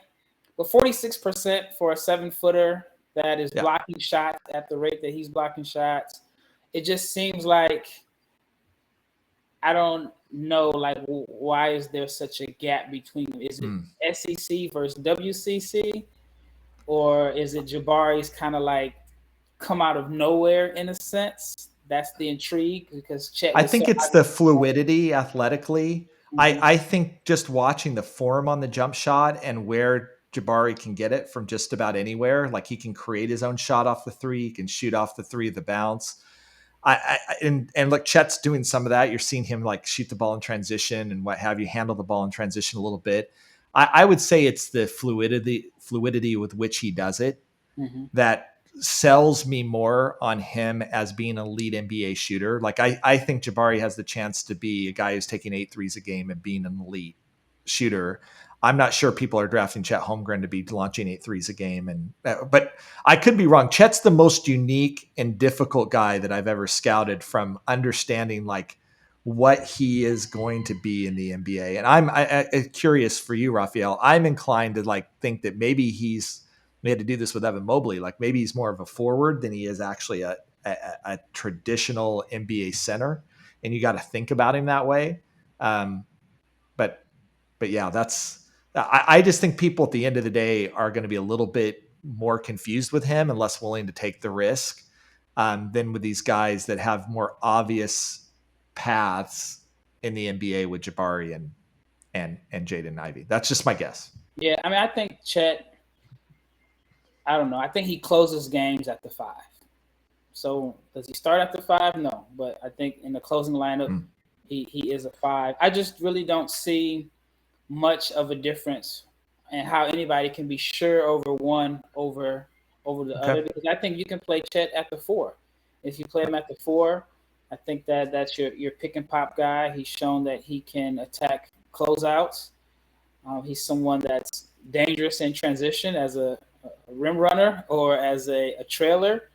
But 46% for a 7-footer that is blocking shots at the rate that he's blocking shots. It just seems like, I don't know, like, why is there such a gap between them? Is it SEC versus WCC? Or is it Jabari's kind of like come out of nowhere in a sense? That's the intrigue, because Chet. I think it's the fluidity athletically. I think just watching the form on the jump shot and where Jabari can get it from just about anywhere, like he can create his own shot off the 3, he can shoot off the 3 of the bounce. And look, Chet's doing some of that. You're seeing him like shoot the ball in transition and what have you, handle the ball in transition a little bit. I would say it's the fluidity with which he does it that sells me more on him as being an elite NBA shooter. Like I think Jabari has the chance to be a guy who's taking 8 threes a game and being an elite shooter. I'm not sure people are drafting Chet Holmgren to be launching 8 threes a game. But I could be wrong. Chet's the most unique and difficult guy that I've ever scouted, from understanding like what he is going to be in the NBA. And I'm curious for you, Rafael. I'm inclined to like think that maybe we had to do this with Evan Mobley. Like maybe he's more of a forward than he is actually a traditional NBA center. And you got to think about him that way. But yeah, I just think people at the end of the day are going to be a little bit more confused with him and less willing to take the risk than with these guys that have more obvious paths in the NBA with Jabari and Jaden Ivey. That's just my guess. Yeah, I mean, I think Chet, I don't know. I think he closes games at the 5. So does he start at the 5? No, but I think in the closing lineup, he is a 5. I just really don't see much of a difference in how anybody can be sure over one over the other, because I think you can play Chet at the 4. If you play him at the 4, I think that's your pick and pop guy. He's shown that he can attack closeouts. He's someone that's dangerous in transition as a rim runner or as a trailer,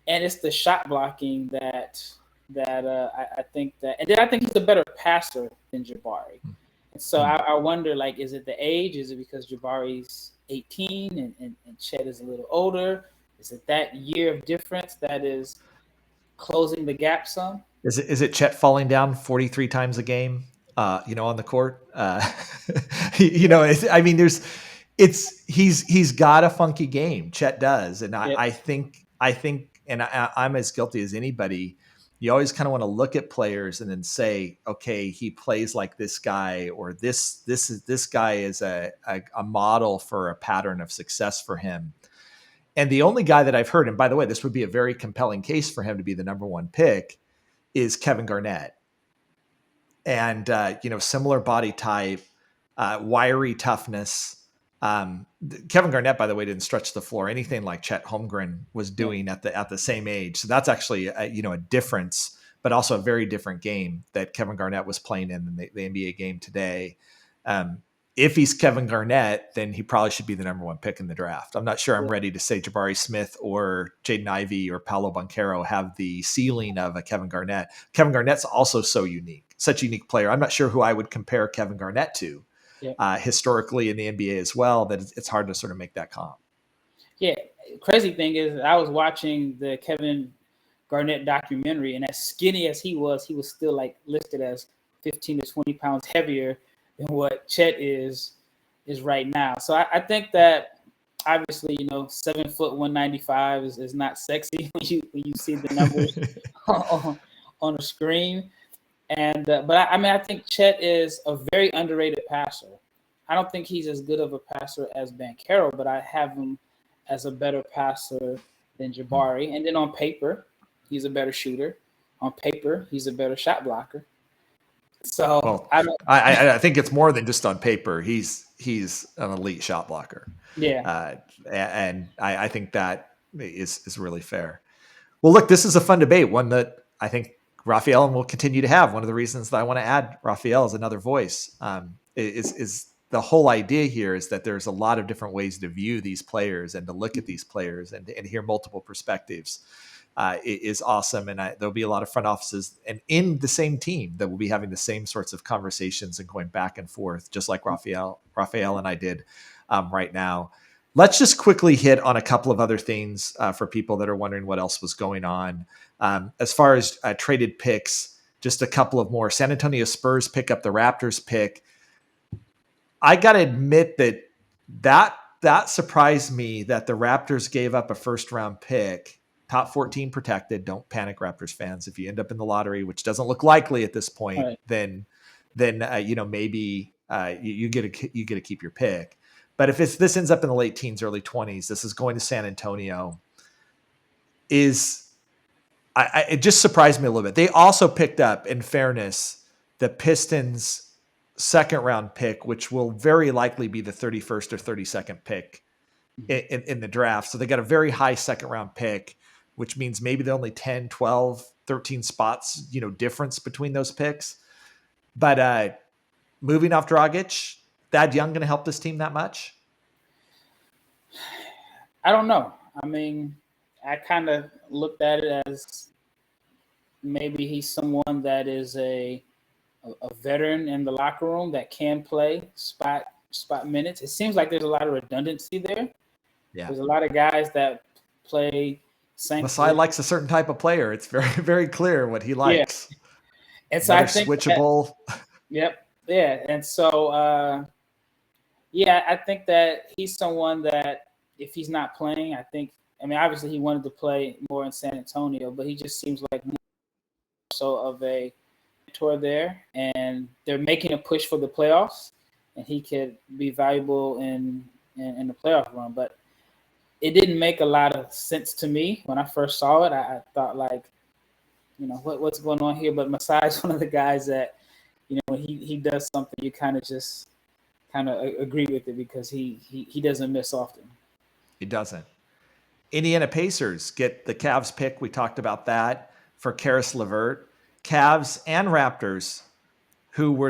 and it's the shot blocking that I think that, and then I think he's a better passer than Jabari. And so I wonder, like, is it the age? Is it because Jabari's 18 and Chet is a little older? Is it that year of difference that is closing the gap some? Is it Chet falling down 43 times a game? On the court. He's got a funky game. Chet does, and I think, and I'm as guilty as anybody. You always kind of want to look at players and then say, okay, he plays like this guy, or this guy is a model for a pattern of success for him. And the only guy that I've heard, and by the way, this would be a very compelling case for him to be the number 1 pick, is Kevin Garnett. And, similar body type, wiry toughness. Kevin Garnett, by the way, didn't stretch the floor anything like Chet Holmgren was doing at the same age. So that's actually a difference, but also a very different game that Kevin Garnett was playing in the NBA game today. If he's Kevin Garnett, then he probably should be the number 1 pick in the draft. I'm not sure I'm ready to say Jabari Smith or Jaden Ivey or Paolo Banchero have the ceiling of a Kevin Garnett. Kevin Garnett's also so unique, such a unique player. I'm not sure who I would compare Kevin Garnett to historically in the NBA as well, that it's hard to sort of make that comp. Yeah. Crazy thing is, I was watching the Kevin Garnett documentary, and as skinny as he was still like listed as 15 to 20 pounds heavier than what Chet is right now. So I think that obviously, 7 foot 195 is not sexy when you see the numbers on the screen. And but I think Chet is a very underrated passer. I don't think he's as good of a passer as Banchero, but I have him as a better passer than Jabari. And then on paper, he's a better shooter. On paper, he's a better shot blocker. So I think it's more than just on paper. He's an elite shot blocker. Yeah. And I think that is really fair. Well, look, this is a fun debate, one that I think Rafael will continue to have. One of the reasons that I want to add Rafael as another voice is the whole idea here is that there's a lot of different ways to view these players and to look at these players and hear multiple perspectives. Is awesome. And there'll be a lot of front offices and in the same team that will be having the same sorts of conversations and going back and forth, just like Rafael and I did right now. Let's just quickly hit on a couple of other things for people that are wondering what else was going on. As far as traded picks, just a couple of more. San Antonio Spurs pick up the Raptors pick. I got to admit that surprised me that the Raptors gave up a first round pick. Top 14 protected. Don't panic, Raptors fans. If you end up in the lottery, which doesn't look likely at this point, right, then maybe you get to keep your pick. But if this ends up in the late teens, early 20s, this is going to San Antonio. It just surprised me a little bit. They also picked up, in fairness, the Pistons' second round pick, which will very likely be the 31st or 32nd pick in the draft. So they got a very high second round pick, which means maybe they're only 10, 12, 13 spots, difference between those picks. But moving off Dragic, Thad Young going to help this team that much? I don't know. I mean, I kind of looked at it as maybe he's someone that is a veteran in the locker room that can play spot minutes. It seems like there's a lot of redundancy there. Yeah. There's a lot of guys that play Masai likes a certain type of player. It's very, very clear what he likes. Yeah. And so I think switchable. Yep. Yeah, and so yeah, I think that he's someone that if he's not playing, I mean, obviously he wanted to play more in San Antonio, but he just seems like more so of a mentor there, and they're making a push for the playoffs, and he could be valuable in the playoff run. But it didn't make a lot of sense to me when I first saw it. I thought like, what's going on here? But Masai's one of the guys that, when he does something, you kind of just kind of agree with it because he doesn't miss often. He doesn't. Indiana Pacers get the Cavs pick. We talked about that for Karis LeVert. Cavs and Raptors, who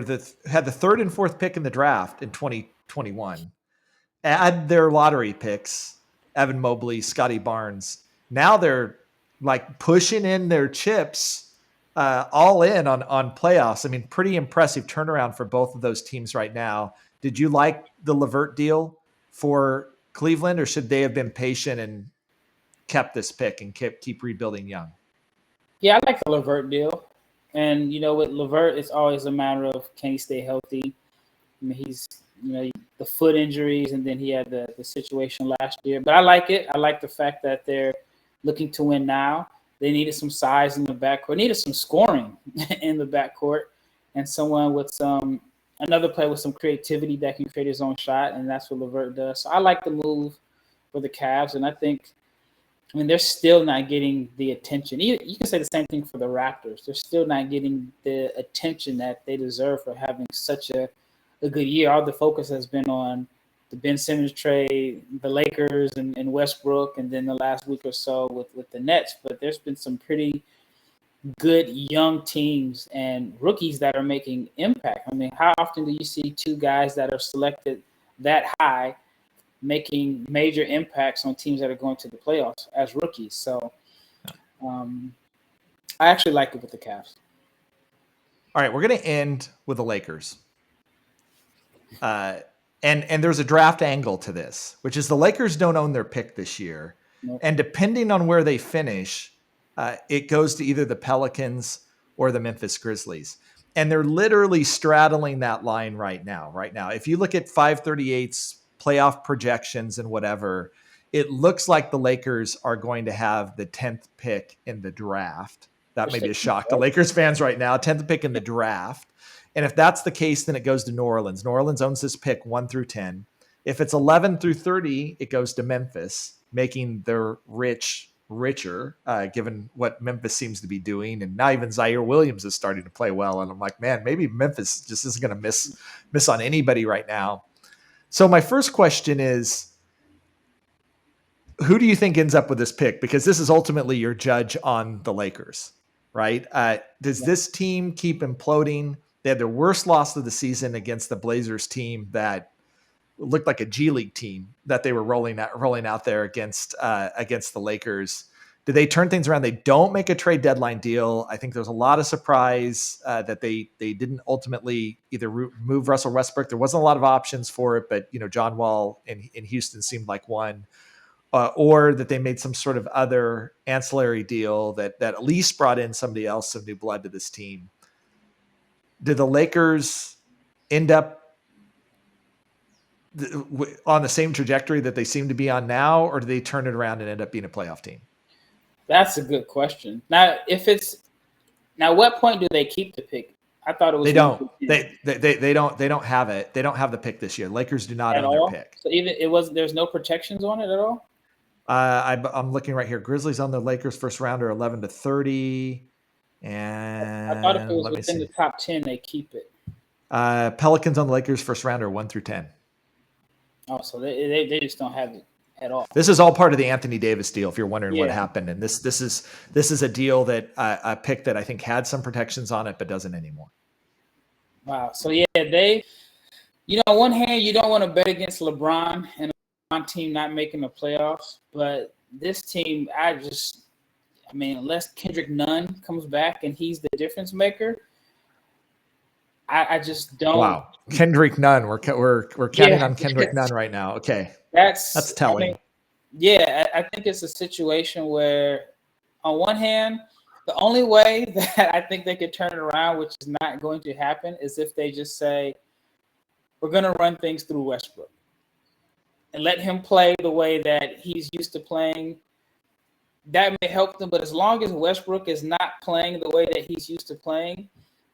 had the third and fourth pick in the draft in 2021, add their lottery picks, Evan Mobley, Scotty Barnes. Now they're like pushing in their chips all in on playoffs. I mean, pretty impressive turnaround for both of those teams right now. Did you like the LeVert deal for Cleveland, or should they have been patient and kept this pick and keep rebuilding young? Yeah, I like the LeVert deal. And, with LeVert, it's always a matter of can he stay healthy? I mean, he's, the foot injuries, and then he had the situation last year. But I like it. I like the fact that they're looking to win now. They needed some size in the backcourt, needed some scoring in the backcourt, and someone with another player with some creativity that can create his own shot, and that's what LeVert does. So I like the move for the Cavs, and I mean, they're still not getting the attention. You can say the same thing for the Raptors. They're still not getting the attention that they deserve for having such a good year. All the focus has been on the Ben Simmons trade, the Lakers and Westbrook, and then the last week or so with the Nets. But there's been some pretty good young teams and rookies that are making impact. I mean, how often do you see two guys that are selected that high making major impacts on teams that are going to the playoffs as rookies? So I actually like it with the Cavs. All right, we're going to end with the Lakers. And there's a draft angle to this, which is the Lakers don't own their pick this year. Nope. And depending on where they finish, it goes to either the Pelicans or the Memphis Grizzlies. And they're literally straddling that line right now. If you look at 538's playoff projections and whatever, it looks like the Lakers are going to have the 10th pick in the draft. That may be a shock to Lakers fans right now. 10th pick in the draft. And if that's the case, then it goes to New Orleans. New Orleans owns this pick 1 through 10. If it's 11 through 30, it goes to Memphis, making their richer, given what Memphis seems to be doing. And now even Zaire Williams is starting to play well. And I'm like, man, maybe Memphis just isn't going to miss on anybody right now. So my first question is, who do you think ends up with this pick? Because this is ultimately your judge on the Lakers, right? Does this team keep imploding? They had their worst loss of the season against the Blazers team that looked like a G League team that they were rolling out there against the Lakers. Do they turn things around? They don't make a trade deadline deal. I think there's a lot of surprise that they didn't ultimately either move Russell Westbrook. There wasn't a lot of options for it, but John Wall in Houston seemed like one. Or that they made some sort of other ancillary deal that at least brought in somebody else, some new blood to this team. Did the Lakers end up on the same trajectory that they seem to be on now, or do they turn it around and end up being a playoff team? That's a good question. Now, what point do they keep the pick? I thought it was. They don't. They don't have it. They don't have the pick this year. Lakers do not own their pick. So there's no protections on it at all. I'm looking right here. Grizzlies on the Lakers first rounder 11 to 30. And I thought if it was within the top 10, they keep it. Pelicans on the Lakers first rounder 1 through 10. Oh, so they just don't have it at all. This is all part of the Anthony Davis deal. If you're wondering what happened, and this is a deal that a pick that I think had some protections on it, but doesn't anymore. Wow. So they, on one hand, you don't want to bet against LeBron and a LeBron team not making the playoffs, but this team, unless Kendrick Nunn comes back and he's the difference maker, I just don't. Wow, Kendrick Nunn. We're counting on Kendrick Nunn right now. Okay, that's telling. I think it's a situation where, on one hand, The only way that I think they could turn it around, which is not going to happen, is if they just say, we're going to run things through Westbrook and let him play the way that he's used to playing. That may help them, but as long as Westbrook is not playing the way that he's used to playing,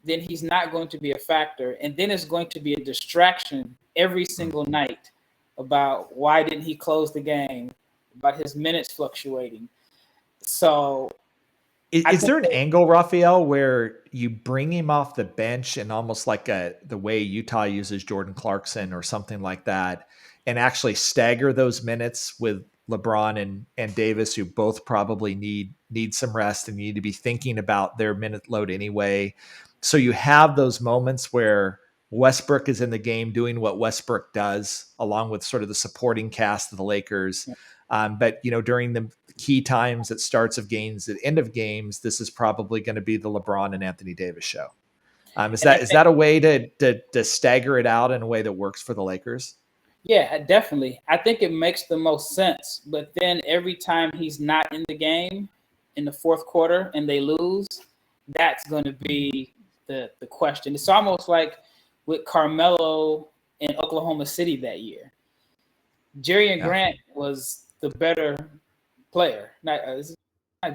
then he's not going to be a factor. And then it's going to be a distraction every single night about why didn't he close the game, about his minutes fluctuating. So is there an angle, Rafael, where you bring him off the bench and almost like the way Utah uses Jordan Clarkson or something like that, and actually stagger those minutes with LeBron and Davis, who both probably need some rest and need to be thinking about their minute load anyway? So you have those moments where Westbrook is in the game doing what Westbrook does, along with sort of the supporting cast of the Lakers. But, during the key times at starts of games, at end of games, this is probably going to be the LeBron and Anthony Davis show. Is that a way to stagger it out in a way that works for the Lakers? Yeah, definitely. I think it makes the most sense. But then every time he's not in the game in the fourth quarter and they lose, that's going to be the question. It's almost like with Carmelo in Oklahoma City that year. Jerry Grant was the better player. Not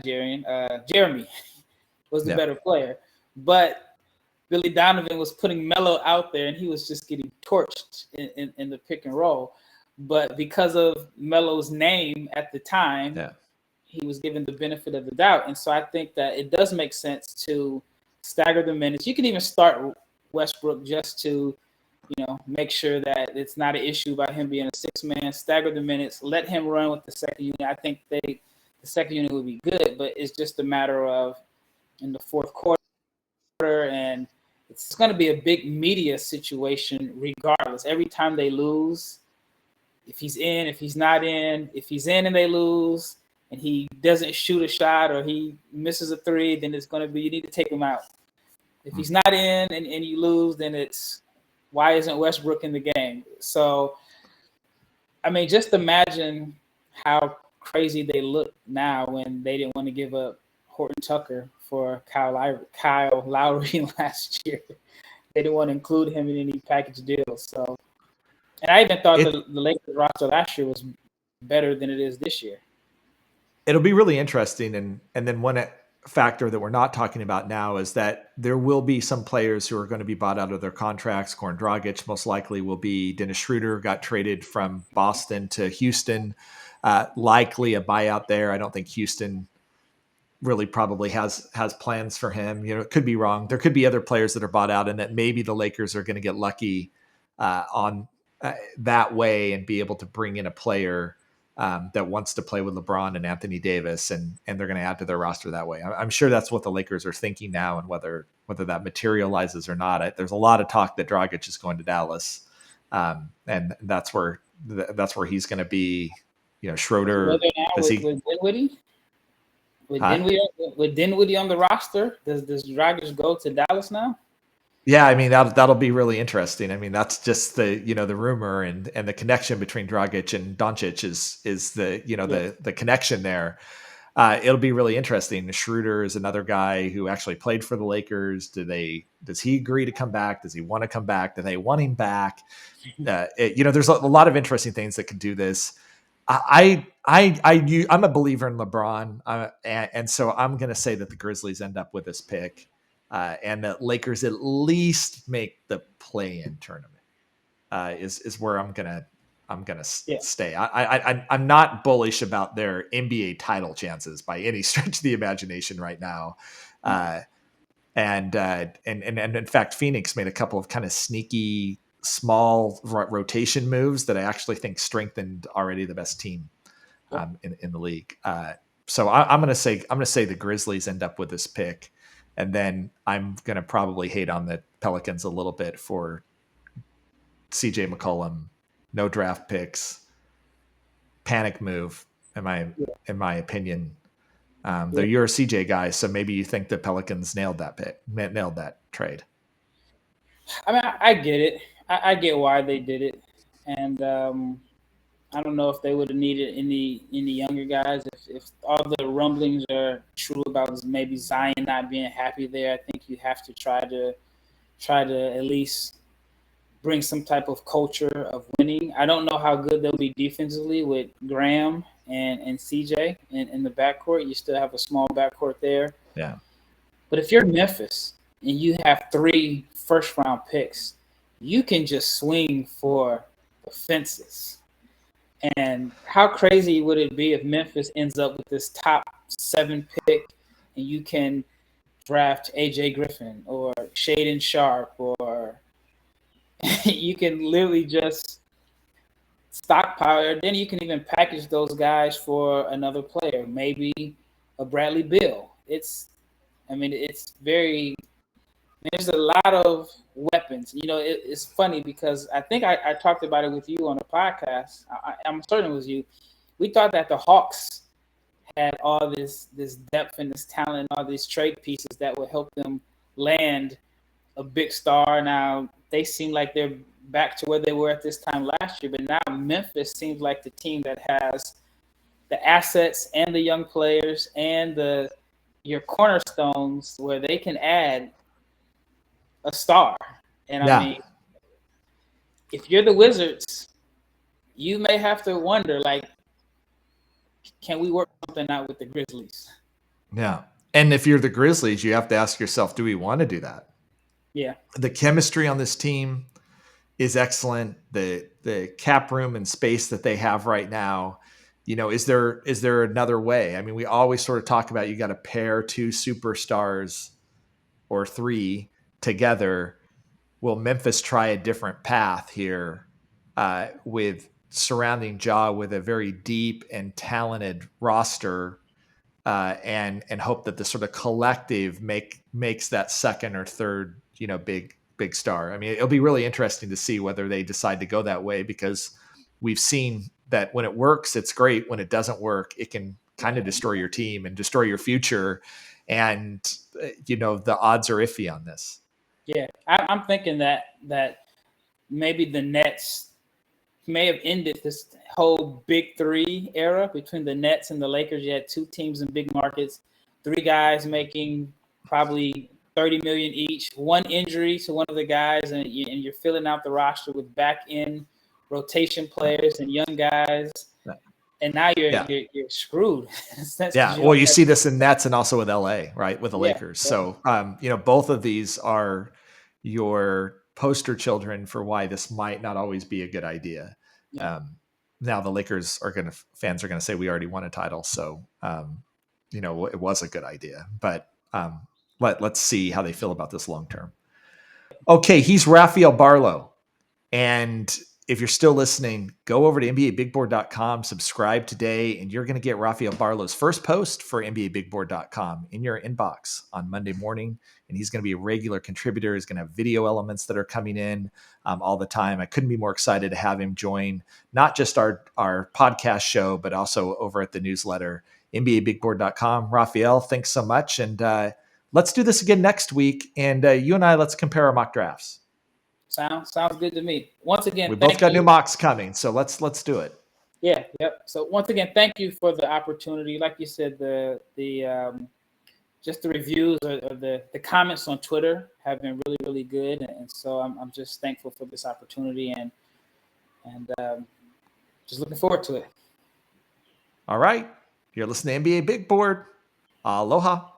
Jeremy was the better player. But Billy Donovan was putting Melo out there, and he was just getting torched in the pick and roll. But because of Melo's name at the time, he was given the benefit of the doubt. And so I think that it does make sense to stagger the minutes. You can even start Westbrook just to, make sure that it's not an issue about him being a six-man. Stagger the minutes. Let him run with the second unit. I think the second unit would be good, but it's just a matter of in the fourth quarter, and it's going to be a big media situation regardless. Every time they lose, if he's in, if he's not in, if he's in and they lose and he doesn't shoot a shot or he misses a three, then it's going to be, you need to take him out. If he's not in and you lose, then it's, why isn't Westbrook in the game? So, I mean, just imagine how crazy they look now when they didn't want to give up Horton Tucker for Kyle Lowry last year. They didn't want to include him in any package deal. So, and I even thought the Lakers roster last year was better than it is this year. It'll be really interesting. And then one factor that we're not talking about now is that there will be some players who are going to be bought out of their contracts. Goran Dragic most likely will be. Dennis Schroeder got traded from Boston to Houston. Likely a buyout there. I don't think Houston really probably has plans for him. It could be wrong. There could be other players that are bought out, and that maybe the Lakers are going to get lucky on that way and be able to bring in a player that wants to play with LeBron and Anthony Davis, and they're going to add to their roster that way. I'm sure that's what the Lakers are thinking now, and whether that materializes or not. There's a lot of talk that Dragic is going to Dallas, and that's where he's going to be. Schroeder. With Dinwiddie? With Dinwiddie on the roster, does Dragic go to Dallas now? Yeah, I mean that'll be really interesting. I mean that's just the the rumor and the connection between Dragic and Doncic is the the connection there. It'll be really interesting. Schroeder is another guy who actually played for the Lakers. Does he agree to come back? Does he want to come back? Do they want him back? There's a lot of interesting things that could do this. I'm a believer in LeBron, and so I'm going to say that the Grizzlies end up with this pick, and that Lakers at least make the play-in tournament. Is where I'm gonna stay. I'm not bullish about their NBA title chances by any stretch of the imagination right now, and in fact, Phoenix made a couple of kind of sneaky small rotation moves that I actually think strengthened already the best team in the league. So I'm going to say the Grizzlies end up with this pick, and then I'm going to probably hate on the Pelicans a little bit for CJ McCollum, no draft picks, panic move in my opinion. Though you're a CJ guy, so maybe you think the Pelicans nailed that trade. I mean, I get it. I get why they did it, and I don't know if they would have needed any younger guys. If all the rumblings are true about maybe Zion not being happy there, I think you have to try to at least bring some type of culture of winning. I don't know how good they'll be defensively with Graham and CJ in the backcourt. You still have a small backcourt there. Yeah. But if you're Memphis and you have 3 first-round picks, you can just swing for the fences. And how crazy would it be if Memphis ends up with this top 7 pick and you can draft AJ Griffin or Shaden Sharp, or you can literally just stockpile. Then you can even package those guys for another player, maybe a Bradley Beal. It's there's a lot of weapons. It's funny because I think I talked about it with you on a podcast. I'm certain it was you. We thought that the Hawks had all this depth and this talent, all these trade pieces that would help them land a big star. Now they seem like they're back to where they were at this time last year, but now Memphis seems like the team that has the assets and the young players and your cornerstones where they can add a star. And I mean, if you're the Wizards, you may have to wonder, like, can we work something out with the Grizzlies? Yeah. And if you're the Grizzlies, you have to ask yourself, do we want to do that? Yeah. The chemistry on this team is excellent. The cap room and space that they have right now, is there another way? I mean, we always sort of talk about, you got to pair 2 superstars or 3 together. Will Memphis try a different path here with surrounding Ja with a very deep and talented roster, and hope that the sort of collective makes that second or third, big star? I mean, it'll be really interesting to see whether they decide to go that way, because we've seen that when it works, it's great. When it doesn't work, it can kind of destroy your team and destroy your future. And, the odds are iffy on this. Yeah, I'm thinking that maybe the Nets may have ended this whole Big 3 era between the Nets and the Lakers. You had 2 teams in big markets, 3 guys making probably $30 million each. One injury to one of the guys, and you're filling out the roster with back-end rotation players and young guys. And now you're screwed. Yeah. Well, you see this in Nets and also with LA, right? With the Lakers. Yeah. So, both of these are your poster children for why this might not always be a good idea. Yeah. Now the Lakers fans are going to say we already won a title. So, it was a good idea, but let's see how they feel about this long term. Okay. He's Rafael Barlowe. And if you're still listening, go over to NBABigBoard.com, subscribe today, and you're going to get Rafael Barlowe's first post for NBABigBoard.com in your inbox on Monday morning. And he's going to be a regular contributor. He's going to have video elements that are coming in all the time. I couldn't be more excited to have him join not just our podcast show, but also over at the newsletter, NBABigBoard.com. Rafael, thanks so much. And let's do this again next week. And you and I, let's compare our mock drafts. Sounds good to me. Once again, we both got new mocks coming, so let's do it. Yeah, yep. So once again, thank you for the opportunity. Like you said, the just the reviews or the comments on Twitter have been really, really good, and so I'm just thankful for this opportunity and just looking forward to it. All right, you're listening to NBA Big Board. Aloha.